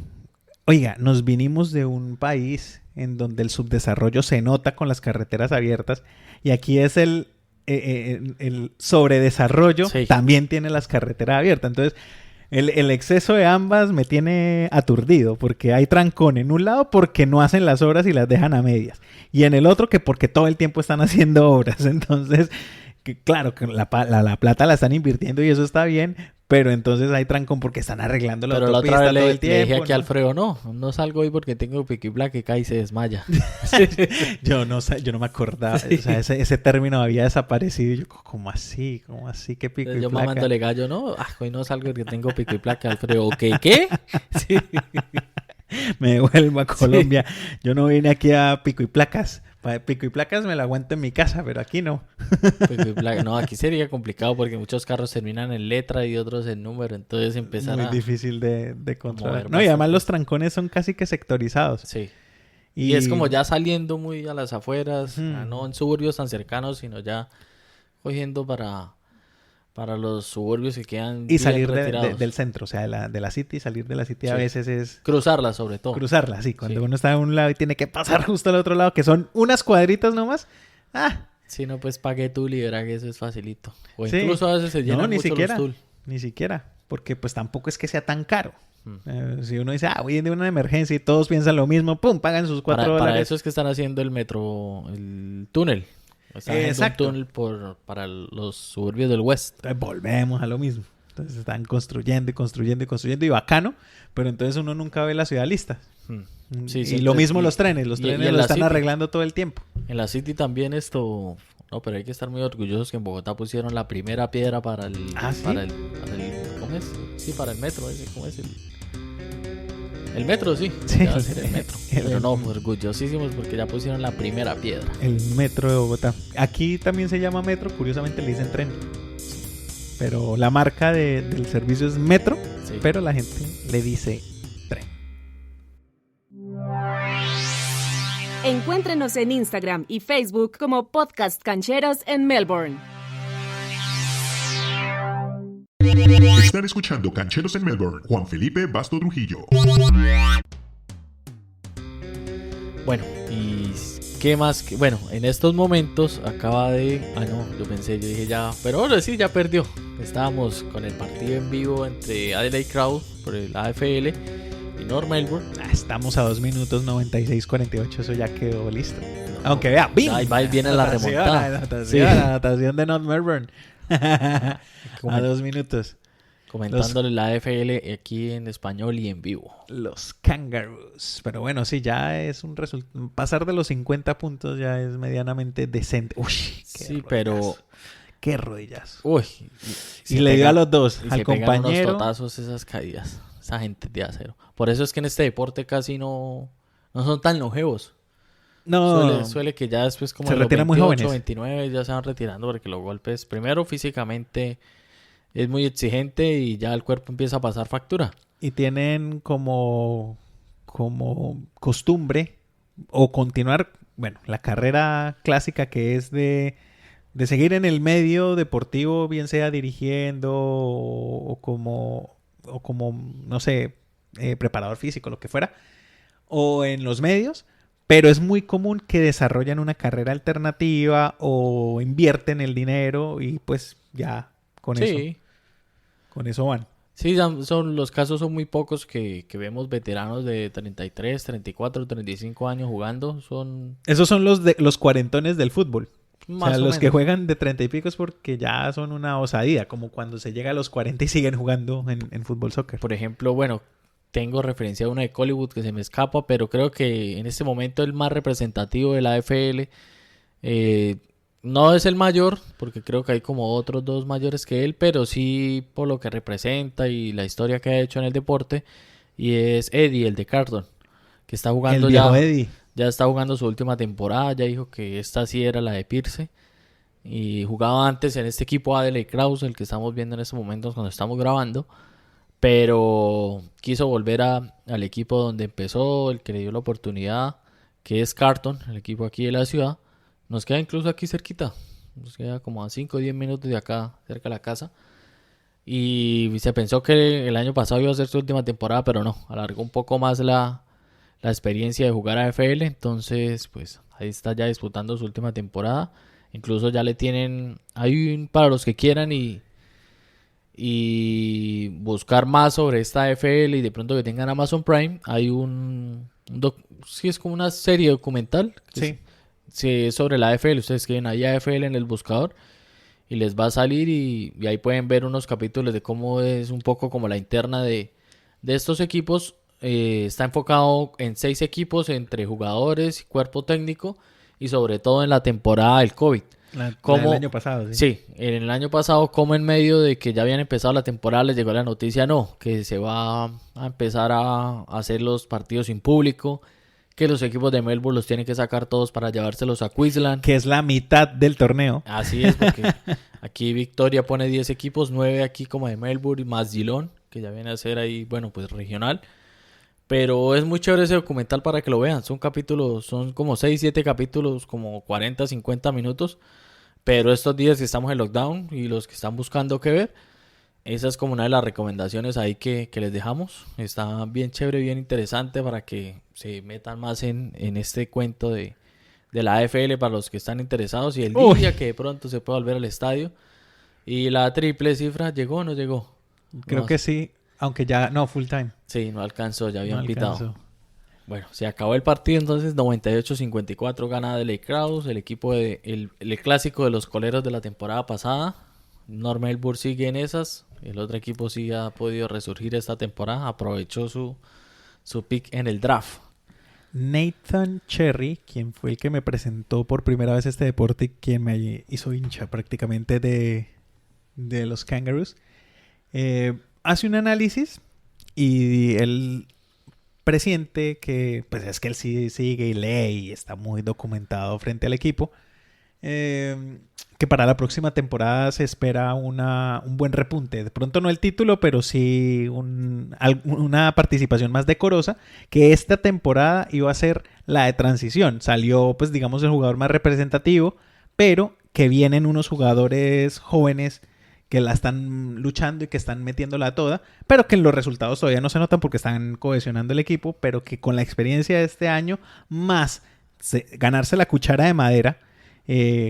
Oiga, nos vinimos de un país en donde el subdesarrollo se nota con las carreteras abiertas. Y aquí es el sobredesarrollo, Sí. también tiene las carreteras abiertas. Entonces... El exceso de ambas me tiene aturdido porque hay trancón en un lado porque no hacen las obras y las dejan a medias. Y en el otro que porque todo el tiempo están haciendo obras. Entonces, claro, que la plata la están invirtiendo y eso está bien, pero entonces hay trancón porque están arreglando la Pero la autopista otra vez todo el le tiempo. dije aquí a ¿no? Alfredo, no salgo hoy porque tengo pico y placa que cae y se desmaya. Yo no me acordaba. O sea, ese término había desaparecido. Y yo, ¿cómo así? ¿Qué pico y Yo placa? mamándole gallo, no, hoy no salgo porque tengo pico y placa, Alfredo. ¿Qué? Sí. Me devuelvo a Colombia. Yo no vine aquí a pico y placas. Pico y placas me la aguanto en mi casa, pero aquí no. Pico y placa. No, aquí sería complicado porque muchos carros terminan en letra y otros en número, entonces empezar Muy a... difícil de controlar. mover No, y además bastante. los trancones son casi que sectorizados. Sí. Y es como ya saliendo muy a las afueras, Ujú. no en suburbios tan cercanos, sino ya cogiendo para los suburbios que quedan Y bien salir retirados. del centro, o sea, de la city, salir de la city a Sí. veces es Cruzarla sobre todo. cruzarla, sí. Cuando Sí. uno está de un lado y tiene que pasar justo al otro lado, que son unas cuadritas nomás. Si no, pues pague tú, libera que eso es facilito. O Sí. incluso a veces se llenan No, ni mucho siquiera. los tool. Ni siquiera. Porque pues tampoco es que sea tan caro. Si uno dice, voy en una emergencia y todos piensan lo mismo, ¡pum! Pagan sus $4. Para eso es que están haciendo el metro, el túnel. Están haciendo Exacto. un túnel para los suburbios del West. Entonces volvemos a lo mismo. Entonces están construyendo y construyendo y construyendo y bacano, pero entonces uno nunca ve la ciudad lista. Sí, y siempre- lo mismo y- los trenes y lo en están la City. arreglando todo el tiempo. En la City también esto... No, pero hay que estar muy orgullosos que en Bogotá pusieron la primera piedra para el... ¿Sí? para el ¿cómo es? Sí, para el metro. ¿Cómo es? El metro, sí. Sí. Ya va a ser el metro. El- Pero no, orgullosísimos porque ya pusieron la primera piedra. El metro de Bogotá. Aquí también se llama metro, curiosamente le dicen tren. Pero la marca del servicio es metro, Sí. pero la gente le dice tren. Encuéntrenos en Instagram y Facebook como Podcast Cancheros en Melbourne. Están escuchando Cancheros en Melbourne. Juan Felipe Basto Trujillo. Bueno, y qué más que... Bueno, en estos momentos acaba de... no, yo dije ya... Pero ahora sí, ya perdió. Estábamos con el partido en vivo entre Adelaide Crowd por el AFL y North Melbourne. Estamos a 2 minutos 96:48, eso ya quedó listo. Aunque vea, ¡bim! Ahí viene la Anotación, remontada. anotación, Sí. anotación de North Melbourne. A Comen- 2 minutos. Comentándole la AFL aquí en español y en vivo. Los Kangaroos. Pero bueno, sí, ya es un resultado. Pasar de los 50 puntos ya es medianamente decente. Uy, qué Sí, pero... rodillazo. Qué rodillazo. Uy. Y le dio a los dos, y al se pegan unos compañero. totazos esas caídas. Esa gente de acero. Por eso es que en este deporte casi no son tan longevos. No, Suele que ya después como Se de los retiran muy 28, jóvenes. 29 ya se van retirando porque los golpes, primero físicamente es muy exigente y ya el cuerpo empieza a pasar factura. y tienen como costumbre o continuar, bueno, la carrera clásica que es de seguir en el medio deportivo, bien sea dirigiendo o como, no sé, preparador físico, lo que fuera, o en los medios, pero es muy común que desarrollan una carrera alternativa o invierten el dinero y pues ya con eso van. Sí, los casos son muy pocos que vemos veteranos de 33, 34, 35 años jugando. Son Esos son los cuarentones del fútbol. más o sea, o los que menos. juegan de 30 y pico es porque ya son una osadía, como cuando se llega a los 40 y siguen jugando en fútbol soccer. Por ejemplo, bueno, tengo referencia a una de Hollywood que se me escapa, pero creo que en este momento el más representativo de la AFL no es el mayor, porque creo que hay como otros dos mayores que él, pero sí por lo que representa y la historia que ha hecho en el deporte, y es Eddie, el de Carlton, que está El jugando viejo Eddie. ya está jugando su última temporada, ya dijo que esta sí era la de Pierce, y jugaba antes en este equipo Adelaide Krause, el que estamos viendo en estos momentos cuando estamos grabando, pero quiso volver al equipo donde empezó, el que le dio la oportunidad, que es Carlton, el equipo aquí de la ciudad. Nos queda incluso aquí cerquita, nos queda como a 5 o 10 minutos de acá, cerca de la casa. Y se pensó que el año pasado iba a ser su última temporada, pero no, alargó un poco más la experiencia de jugar a AFL. Entonces, pues ahí está ya disputando su última temporada. Incluso ya le tienen, para los que quieran y buscar más sobre esta AFL y de pronto que tengan Amazon Prime, hay sí, es como una serie documental. Sí. Sí, es sobre la AFL. Ustedes escriben ahí AFL en el buscador y les va a salir y ahí pueden ver unos capítulos de cómo es un poco como la interna de estos equipos. Está enfocado en 6 equipos entre jugadores y cuerpo técnico y sobre todo en la temporada del COVID. La ¿Cómo? del año pasado, sí. Sí, en el año pasado, como en medio de que ya habían empezado la temporada, les llegó la noticia, que se va a empezar a hacer los partidos sin público, que los equipos de Melbourne los tienen que sacar todos para llevárselos a Queensland. Que es la mitad del torneo. Así es, porque aquí Victoria pone 10 equipos, 9 aquí como de Melbourne, más Geelong, que ya viene a ser ahí, bueno, pues regional. Pero es muy chévere ese documental para que lo vean. Son capítulos, son como 6, 7 capítulos, como 40, 50 minutos. Pero estos días que estamos en lockdown y los que están buscando qué ver, esa es como una de las recomendaciones ahí que les dejamos. Está bien chévere, bien interesante para que se metan más en este cuento de la AFL para los que están interesados. Y el día que de pronto se pueda volver al estadio. Y la triple cifra, ¿llegó o no llegó? Creo No, que sí. Aunque ya, no, full time. Sí, no alcanzó, ya habían No pitado. alcanzó. Bueno, se acabó el partido entonces, 98-54 gana Deley Kraus, el equipo el clásico de los coleros de la temporada pasada. North Melbourne sigue en esas, el otro equipo sí ha podido resurgir esta temporada, aprovechó su pick en el draft. Nathan Cherry, quien fue el que me presentó por primera vez este deporte y quien me hizo hincha prácticamente de los Kangaroos, hace un análisis y él presiente que, pues es que él sí sigue y lee y está muy documentado frente al equipo, que para la próxima temporada se espera un buen repunte. De pronto no el título, pero sí una participación más decorosa, que esta temporada iba a ser la de transición. Salió, pues digamos, el jugador más representativo, pero que vienen unos jugadores jóvenes que la están luchando y que están metiéndola toda, pero que en los resultados todavía no se notan porque están cohesionando el equipo, pero que con la experiencia de este año, más ganarse la cuchara de madera,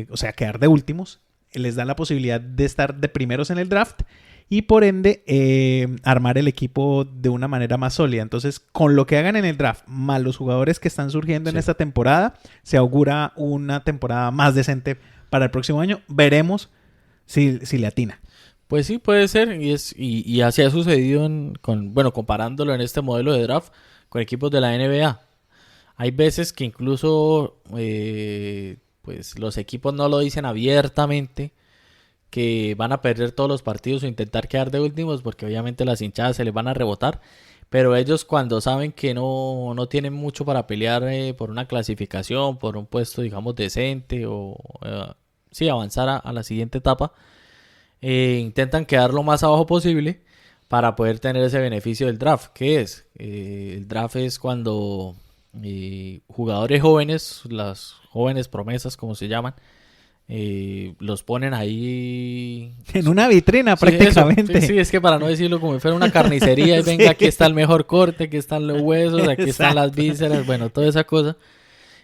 o sea, quedar de últimos, les da la posibilidad de estar de primeros en el draft y por ende armar el equipo de una manera más sólida. Entonces, con lo que hagan en el draft, más los jugadores que están surgiendo en esta temporada, se augura una temporada más decente para el próximo año. Veremos si le atina. Pues sí, puede ser, y así ha sucedido comparándolo en este modelo de draft con equipos de la NBA. Hay veces que incluso pues los equipos no lo dicen abiertamente que van a perder todos los partidos o intentar quedar de últimos porque obviamente las hinchadas se les van a rebotar, pero ellos cuando saben que no tienen mucho para pelear por una clasificación, por un puesto digamos decente o avanzar a la siguiente etapa, intentan quedar lo más abajo posible para poder tener ese beneficio del draft. ¿Qué es? El draft es cuando jugadores jóvenes, las jóvenes promesas como se llaman, los ponen ahí en una vitrina sí, prácticamente. Sí, es que para no decirlo como si fuera una carnicería y venga, sí. Aquí está el mejor corte, aquí están los huesos, aquí Exacto. Están las vísceras, bueno, toda esa cosa.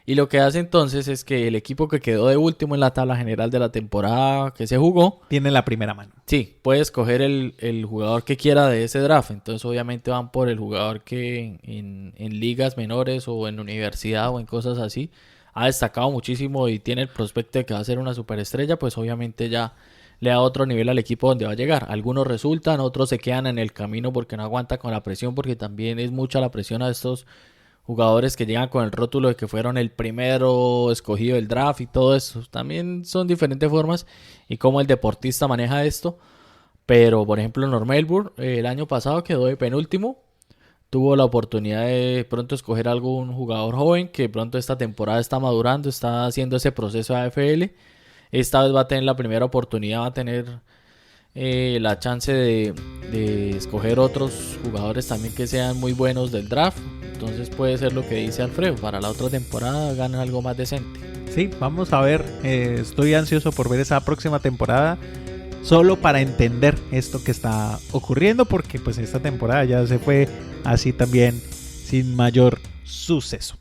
Y lo que hace entonces es que el equipo que quedó de último en la tabla general de la temporada que se jugó tiene la primera mano. Sí, puede escoger el jugador que quiera de ese draft. Entonces obviamente van por el jugador que en ligas menores o en universidad o en cosas así ha destacado muchísimo y tiene el prospecto de que va a ser una superestrella. Pues obviamente ya le da otro nivel al equipo donde va a llegar. Algunos resultan, otros se quedan en el camino porque no aguantan con la presión, porque también es mucha la presión a estos jugadores que llegan con el rótulo de que fueron el primero escogido del draft y todo eso. También son diferentes formas y cómo el deportista maneja esto. Pero, por ejemplo, North Melbourne el año pasado quedó de penúltimo. Tuvo la oportunidad de pronto escoger algún jugador joven que pronto esta temporada está madurando, está haciendo ese proceso de AFL. Esta vez va a tener la primera oportunidad, va a tener la chance de escoger otros jugadores también que sean muy buenos del draft. Entonces puede ser lo que dice Alfredo, para la otra temporada ganan algo más decente. Sí, vamos a ver, estoy ansioso por ver esa próxima temporada, solo para entender esto que está ocurriendo, porque pues esta temporada ya se fue así también sin mayor suceso.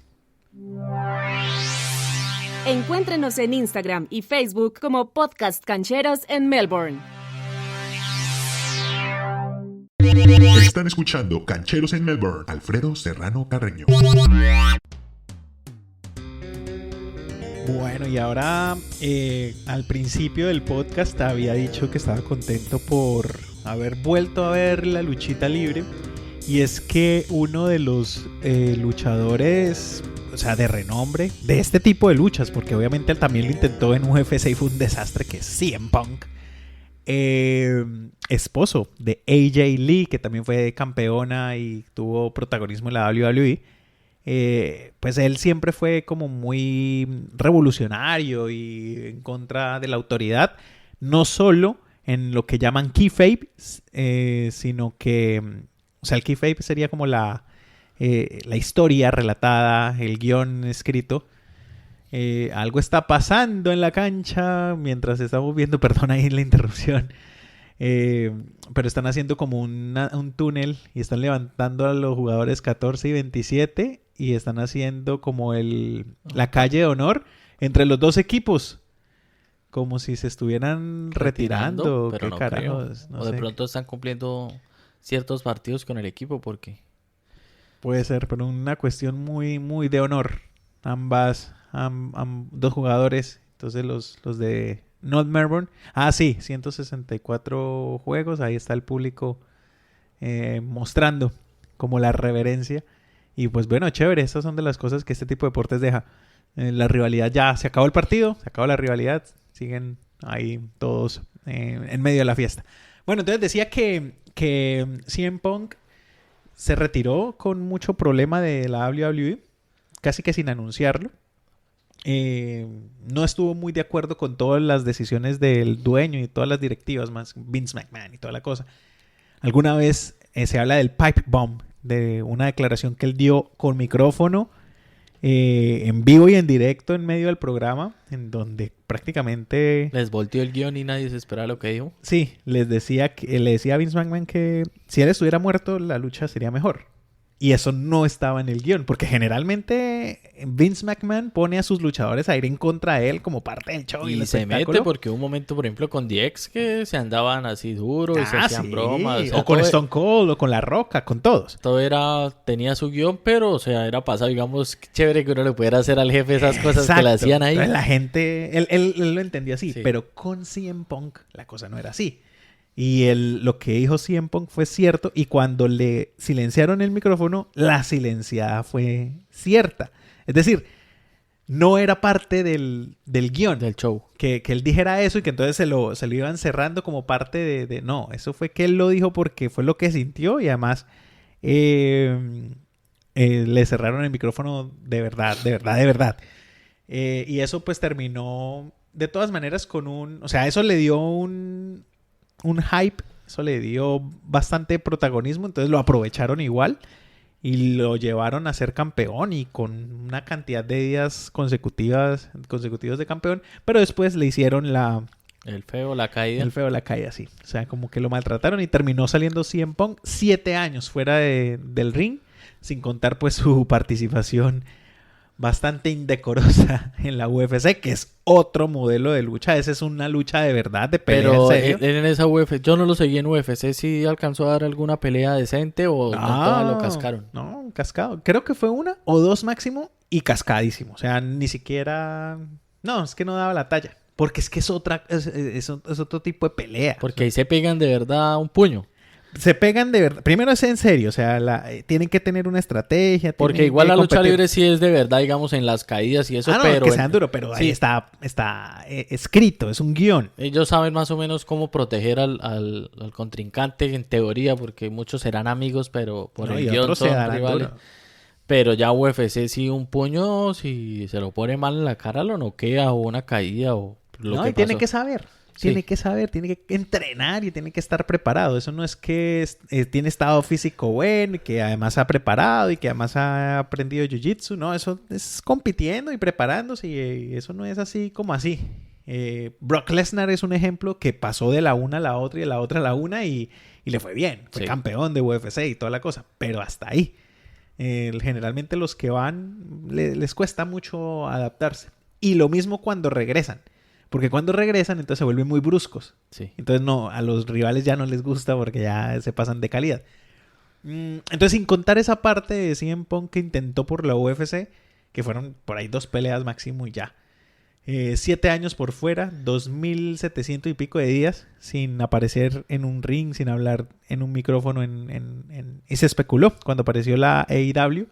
Encuéntrenos en Instagram y Facebook como Podcast Cancheros en Melbourne. Están escuchando Cancheros en Melbourne. Alfredo Serrano Carreño. Bueno, y ahora al principio del podcast había dicho que estaba contento por haber vuelto a ver la luchita libre. Y es que uno de los luchadores, o sea, de renombre, de este tipo de luchas, porque obviamente él también lo intentó en UFC y fue un desastre, que es CM Punk. Esposo de AJ Lee, que también fue campeona y tuvo protagonismo en la WWE, pues él siempre fue como muy revolucionario y en contra de la autoridad, no solo en lo que llaman kayfabe, sino que, o sea, el kayfabe sería como la historia relatada, el guión escrito. Algo está pasando en la cancha mientras estamos viendo, perdón ahí la interrupción, pero están haciendo como un túnel y están levantando a los jugadores 14 y 27 y están haciendo como la calle de honor entre los dos equipos, como si se estuvieran retirando pero ¿qué no carajos? creo. O de pronto están cumpliendo ciertos partidos con el equipo porque... Puede ser, pero una cuestión muy, muy de honor. Dos jugadores, entonces los de North Melbourne. Ah, sí, 164 juegos, ahí está el público mostrando como la reverencia. Y pues bueno, chévere, estas son de las cosas que este tipo de deportes deja. La rivalidad ya, se acabó el partido, se acabó la rivalidad, siguen ahí todos en medio de la fiesta. Bueno, entonces decía que CM Punk se retiró con mucho problema de la WWE, casi que sin anunciarlo. No estuvo muy de acuerdo con todas las decisiones del dueño y todas las directivas, más Vince McMahon y toda la cosa. Alguna vez se habla del pipe bomb, de una declaración que él dio con micrófono en vivo y en directo en medio del programa, en donde prácticamente... Les volteó el guión y nadie se esperaba lo que dijo. Sí, le decía a Vince McMahon que si él estuviera muerto, la lucha sería mejor. Y eso no estaba en el guión, porque generalmente Vince McMahon pone a sus luchadores a ir en contra de él como parte del show. Y se mete porque hubo un momento, por ejemplo, con DX que se andaban así duro y se hacían bromas. O con Stone Cold, o con La Roca, con todos. Todo tenía su guión, pero, o sea, era pasado, digamos, chévere que uno le pudiera hacer al jefe esas cosas que le hacían ahí. La gente, él lo entendía así, sí. Pero con CM Punk la cosa no era así. Y lo que dijo CM Punk fue cierto, y cuando le silenciaron el micrófono, la silenciada fue cierta. Es decir, no era parte del guión. Del show. Que él dijera eso y que entonces se lo iban cerrando como parte de... No, eso fue que él lo dijo porque fue lo que sintió y además le cerraron el micrófono de verdad. Y eso pues terminó de todas maneras con o sea, eso le dio un hype, eso le dio bastante protagonismo, entonces lo aprovecharon igual y lo llevaron a ser campeón y con una cantidad de días consecutivos de campeón, pero después le hicieron el feo, la caída, sí, o sea, como que lo maltrataron y terminó saliendo CM Punk 7 años fuera del ring, sin contar pues su participación bastante indecorosa en la UFC, que es otro modelo de lucha. Esa es una lucha de verdad, de pelea. Pero en serio. En esa UFC, yo no lo seguí en UFC. ¿Sí alcanzó a dar alguna pelea decente o todas lo cascaron? No, cascado. Creo que fue una o dos máximo y cascadísimo. O sea, ni siquiera... No, es que no daba la talla. Porque es que es otro tipo de pelea. Porque ahí se pegan de verdad un puño. Se pegan de verdad. Primero es en serio, o sea, tienen que tener una estrategia. Porque igual la lucha libre sí es de verdad, digamos, en las caídas y eso, no, pero... que sean duro, pero sí. Ahí está escrito, es un guión. Ellos saben más o menos cómo proteger al contrincante en teoría, porque muchos serán amigos, pero por el guión son rivales. Duro. Pero ya UFC sí un puño, si se lo pone mal en la cara, lo noquea o una caída o lo que pasó. Tiene que saber. Tiene que saber, tiene que entrenar y tiene que estar preparado. Eso no es que tiene estado físico bueno y que además ha preparado y que además ha aprendido jiu-jitsu. No, eso es compitiendo y preparándose y eso no es así como así. Brock Lesnar es un ejemplo que pasó de la una a la otra y de la otra a la una y le fue bien. Fue campeón de UFC y toda la cosa, pero hasta ahí. Generalmente los que van les cuesta mucho adaptarse. Y lo mismo cuando regresan. Porque cuando regresan, entonces se vuelven muy bruscos. Sí. Entonces no, a los rivales ya no les gusta porque ya se pasan de calidad. Entonces, sin contar esa parte de CM Punk que intentó por la UFC, que fueron por ahí 2 peleas máximo y ya. 7 años por fuera, 2,700 y pico de días sin aparecer en un ring, sin hablar en un micrófono. Y se especuló cuando apareció la AEW.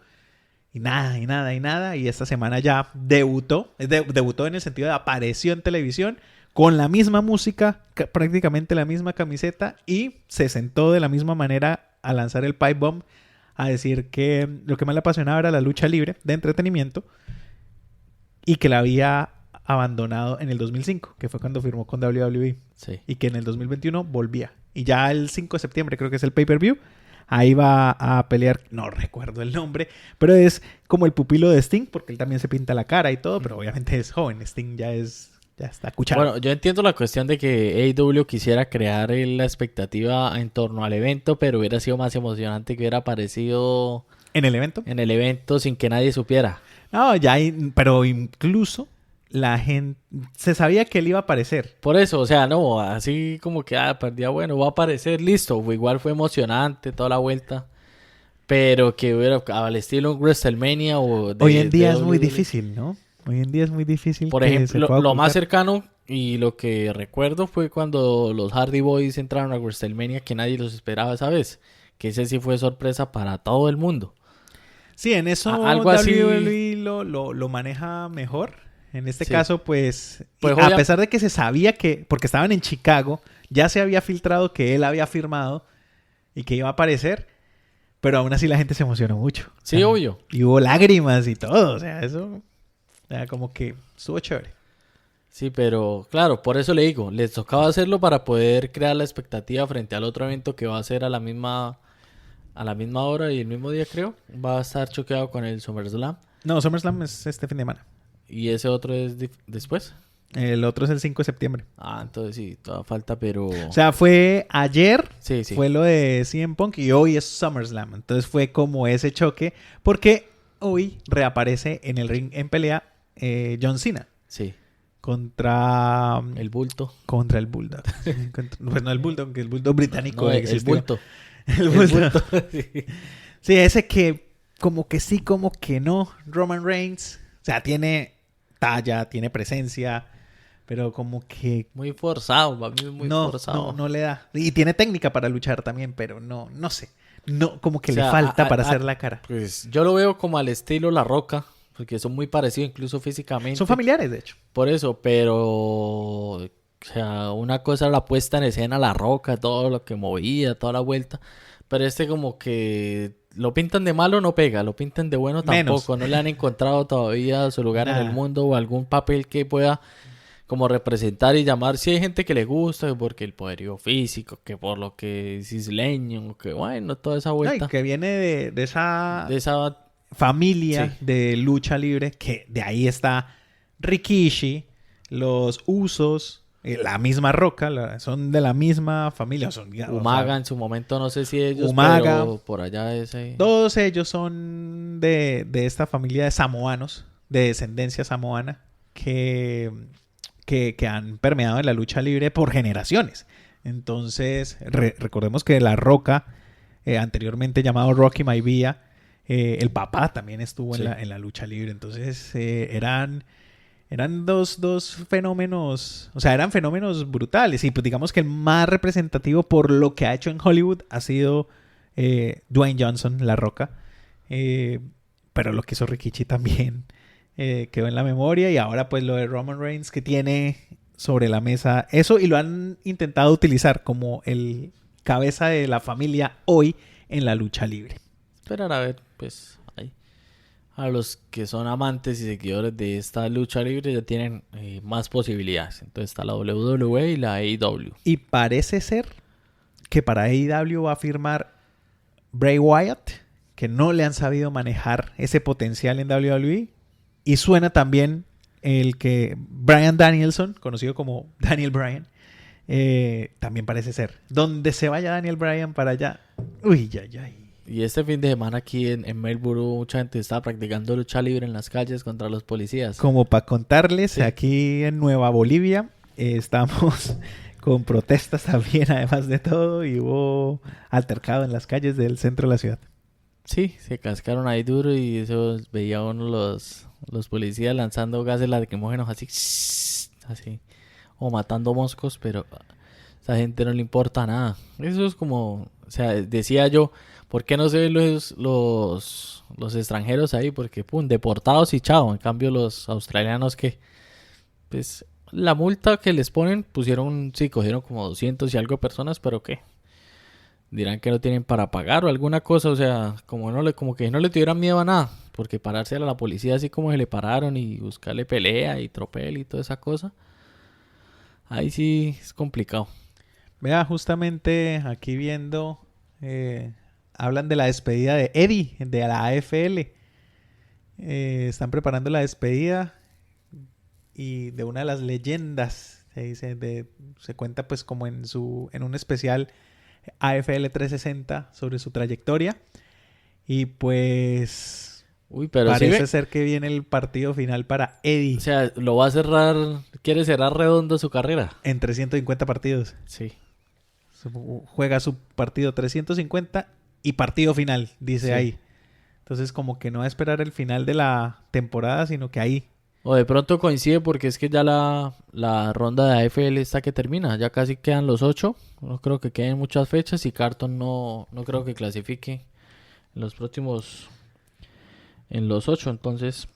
Y nada. Y esta semana ya debutó. Debutó en el sentido de apareció en televisión con la misma música, prácticamente la misma camiseta. Y se sentó de la misma manera a lanzar el pipe bomb. A decir que lo que más le apasionaba era la lucha libre de entretenimiento. Y que la había abandonado en el 2005, que fue cuando firmó con WWE. Sí. Y que en el 2021 volvía. Y ya el 5 de septiembre creo que es el pay-per-view. Ahí va a pelear, no recuerdo el nombre, pero es como el pupilo de Sting, porque él también se pinta la cara y todo, pero obviamente es joven. Sting ya está cuchara. Bueno, yo entiendo la cuestión de que AEW quisiera crear la expectativa en torno al evento, pero hubiera sido más emocionante que hubiera aparecido... ¿En el evento? En el evento sin que nadie supiera. No, pero incluso la gente... Se sabía que él iba a aparecer. Por eso, o sea, no, así como que, perdía, bueno, va a aparecer, listo. Igual fue emocionante toda la vuelta. Pero que hubiera, al estilo WrestleMania o Hoy en día es muy WWE. difícil, ¿no? Hoy en día es muy difícil Por que se ejemplo, pueda lo más ocultar. cercano y lo que recuerdo fue cuando los Hardy Boys entraron a WrestleMania, que nadie los esperaba esa vez. Que ese sí fue sorpresa para todo el mundo. Sí, en eso Algo así. WWE lo maneja mejor. En este Sí. caso, pues, Pues, a pesar de que se sabía que, porque estaban en Chicago, ya se había filtrado que él había firmado y que iba a aparecer, pero aún así la gente se emocionó mucho. Sí, O sea, obvio. y hubo lágrimas y todo, o sea, eso, o sea, como que estuvo chévere. Sí, pero claro, por eso le digo, les tocaba hacerlo para poder crear la expectativa frente al otro evento que va a ser a la misma hora y el mismo día, creo. Va a estar choqueado con el SummerSlam. No, SummerSlam es este fin de semana. Y ese otro es después. El otro es el 5 de septiembre. Entonces sí, toda falta, pero... O sea, fue ayer, sí, sí. fue lo de CM Punk y hoy es SummerSlam. Entonces fue como ese choque, porque hoy reaparece en el ring en pelea John Cena Sí, contra el bulto. contra el Bulldog. Pues no el Bulldog, que el Bulldog británico No, el existió. bulto. El El Bulldog. bulto. Sí. Sí, ese que como que sí, como que no. Roman Reigns, o sea, tiene talla, tiene presencia, pero como que Muy forzado, para mí es muy forzado. no le da. Y tiene técnica para luchar también, pero no sé. No, como que O le sea, falta para hacer la cara. Pues yo lo veo como al estilo La Roca, porque son muy parecidos incluso físicamente. Son familiares, de hecho. Por eso, pero... O sea, una cosa era la puesta en escena, La Roca, todo lo que movía, toda la vuelta. Pero este como que lo pintan de malo, no pega. Lo pintan de bueno, Menos. tampoco. No le han encontrado todavía su lugar en el Nada. mundo o algún papel que pueda como representar y llamar. Si hay gente que le gusta, que porque el poderío físico, que por lo que es isleño, que bueno, toda esa No, y vuelta. que viene de esa De esa... familia Sí. de lucha libre, que de ahí está Rikishi, los Usos, la misma Roca, son de la misma familia. Son, o sea, Umaga en su momento, no sé si ellos, Umaga. pero por allá ese... todos ellos son de esta familia de samoanos, de descendencia samoana, que han permeado en la lucha libre por generaciones. Entonces, recordemos que La Roca, anteriormente llamado Rocky Maivia, el papá también estuvo Sí. en la lucha libre. Entonces, eran dos fenómenos, o sea, eran fenómenos brutales. Y pues digamos que el más representativo por lo que ha hecho en Hollywood ha sido Dwayne Johnson, La Roca. Pero lo que hizo Rikishi también quedó en la memoria. Y ahora pues lo de Roman Reigns, que tiene sobre la mesa eso, y lo han intentado utilizar como el cabeza de la familia hoy en la lucha libre. Esperar a ver, pues, ahí. A los que son amantes y seguidores de esta lucha libre ya tienen más posibilidades. Entonces está la WWE y la AEW. Y parece ser que para AEW va a firmar Bray Wyatt, que no le han sabido manejar ese potencial en WWE. Y suena también el que Bryan Danielson, conocido como Daniel Bryan, también parece ser. Donde se vaya Daniel Bryan para allá. Uy, ya. Y este fin de semana aquí en Melbourne mucha gente estaba practicando lucha libre en las calles contra los policías. Como para contarles, Sí. aquí en Nueva Bolivia estamos con protestas también, además de todo, y hubo altercado en las calles del centro de la ciudad. Sí, se cascaron ahí duro y eso veía uno los policías lanzando gases lacrimógenos así, así, o matando moscos, pero a esa gente no le importa nada. Eso es como, o sea, decía yo, ¿por qué no se ven los extranjeros ahí? Porque, pum, deportados y chao. En cambio, los australianos que, pues, la multa que les ponen, cogieron como 200 y algo personas, pero ¿qué? Dirán que no tienen para pagar o alguna cosa, o sea, como que no le tuvieran miedo a nada, porque pararse a la policía así como se le pararon y buscarle pelea y tropel y toda esa cosa, ahí sí es complicado. Vea, justamente aquí viendo, hablan de la despedida de Eddie, de la AFL. Están preparando la despedida y de una de las leyendas, se dice, se cuenta pues como en un especial AFL 360 sobre su trayectoria. Y pues Uy, pero Parece ser que viene el partido final para Eddie o sea, lo va a cerrar, quiere cerrar redondo su carrera. en 350 partidos. Sí. Juega su partido 350 y partido final, dice Sí. ahí. Entonces como que no va a esperar el final de la temporada, sino que ahí. O de pronto coincide porque es que ya la ronda de AFL está que termina. Ya casi quedan los 8. No creo que queden muchas fechas y Carton no creo que clasifique en los próximos... En los 8, entonces...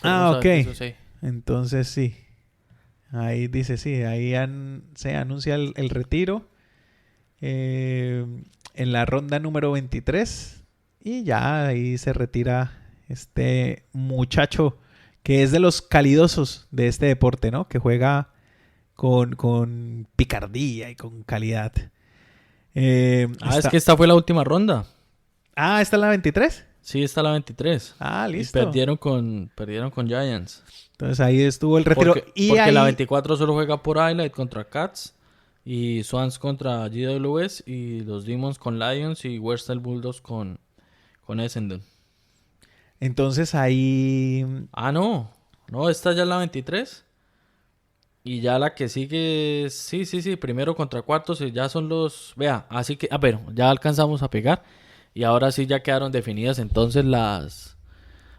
Ah, vamos a ver ok. qué sucede. Entonces sí. Ahí dice sí, ahí se anuncia el retiro en la ronda número 23 y ya ahí se retira este muchacho que es de los calidosos de este deporte, ¿no? Que juega con picardía y con calidad. Es que esta fue la última ronda. Ah, ¿esta es la 23? Sí, está la 23. Ah, Y listo. perdieron con Giants. Entonces ahí estuvo el retiro. Porque ahí... la 24 solo juega por Highlight contra Cats. Y Swans contra GWS. Y los Demons con Lions. Y Western Bulldogs con Essendon. Entonces ahí... Ah, no. No, esta ya es la 23. Y ya la que sigue... Sí. Primero contra cuartos. Y ya son los... Vea, así que... pero ya alcanzamos a pegar. Y ahora sí ya quedaron definidas entonces las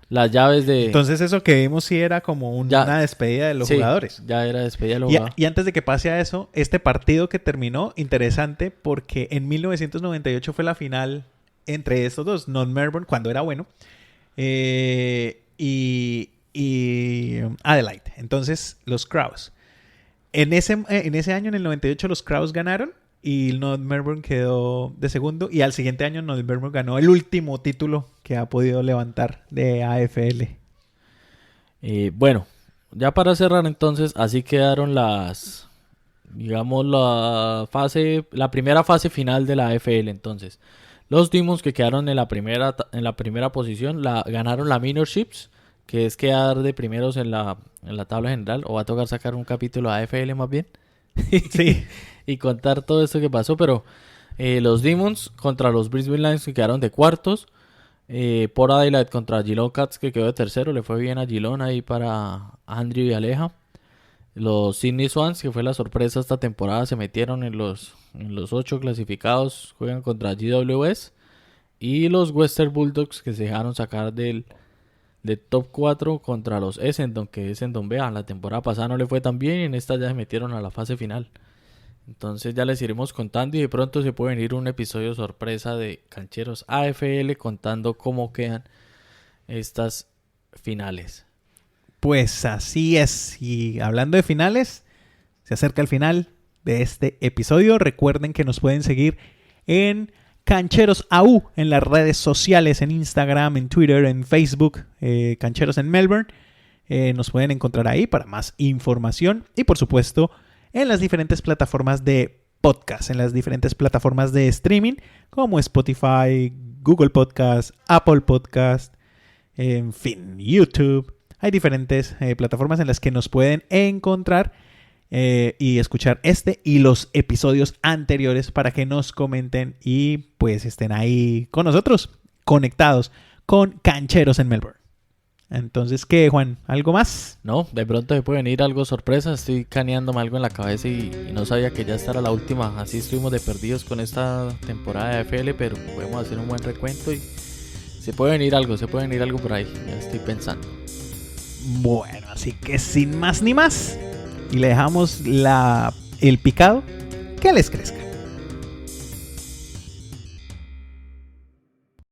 llaves de... Entonces eso que vimos sí era como una despedida de los sí, jugadores. ya era despedida de los jugadores. Y antes de que pase a eso, este partido que terminó, interesante, porque en 1998 fue la final entre estos dos, North Melbourne, cuando era bueno, y Adelaide. Entonces, los Crows. En ese año, en el 98, los Crows ganaron y North Melbourne quedó de segundo. Y al siguiente año, North Melbourne ganó el último título que ha podido levantar de AFL. Bueno, ya para cerrar entonces, así quedaron la primera fase final de la AFL. Entonces, los Demons que quedaron en la primera posición ganaron la Minorships, que es quedar de primeros en la tabla general. O va a tocar sacar un capítulo de AFL más bien. Sí. Y contar todo esto que pasó, pero los Demons contra los Brisbane Lions que quedaron de cuartos, por Adelaide contra Geelong Cats que quedó de tercero, le fue bien a Geelong ahí para Andrew y Aleja. Los Sydney Swans, que fue la sorpresa esta temporada, se metieron en los 8 clasificados, juegan contra GWS. Y los Western Bulldogs que se dejaron sacar del top 4 contra los Essendon, que Essendon, vean, la temporada pasada no le fue tan bien y en esta ya se metieron a la fase final. Entonces ya les iremos contando y de pronto se puede venir un episodio sorpresa de Cancheros AFL contando cómo quedan estas finales. Pues así es. Y hablando de finales, se acerca el final de este episodio. Recuerden que nos pueden seguir en Cancheros AU en las redes sociales, en Instagram, en Twitter, en Facebook, Cancheros en Melbourne. Nos pueden encontrar ahí para más información y por supuesto en las diferentes plataformas de podcast, en las diferentes plataformas de streaming como Spotify, Google Podcast, Apple Podcast, en fin, YouTube. Hay diferentes plataformas en las que nos pueden encontrar y escuchar este y los episodios anteriores para que nos comenten y pues estén ahí con nosotros, conectados con Cancheros en Melbourne. Entonces, ¿qué, Juan? ¿Algo más? No, de pronto se puede venir algo sorpresa. Estoy caneándome algo en la cabeza y no sabía que ya esta era la última. Así estuvimos de perdidos con esta temporada de AFL, pero podemos hacer un buen recuento y se puede venir algo por ahí. Ya estoy pensando. Bueno, así que sin más ni más, y le dejamos el picado que les crezca.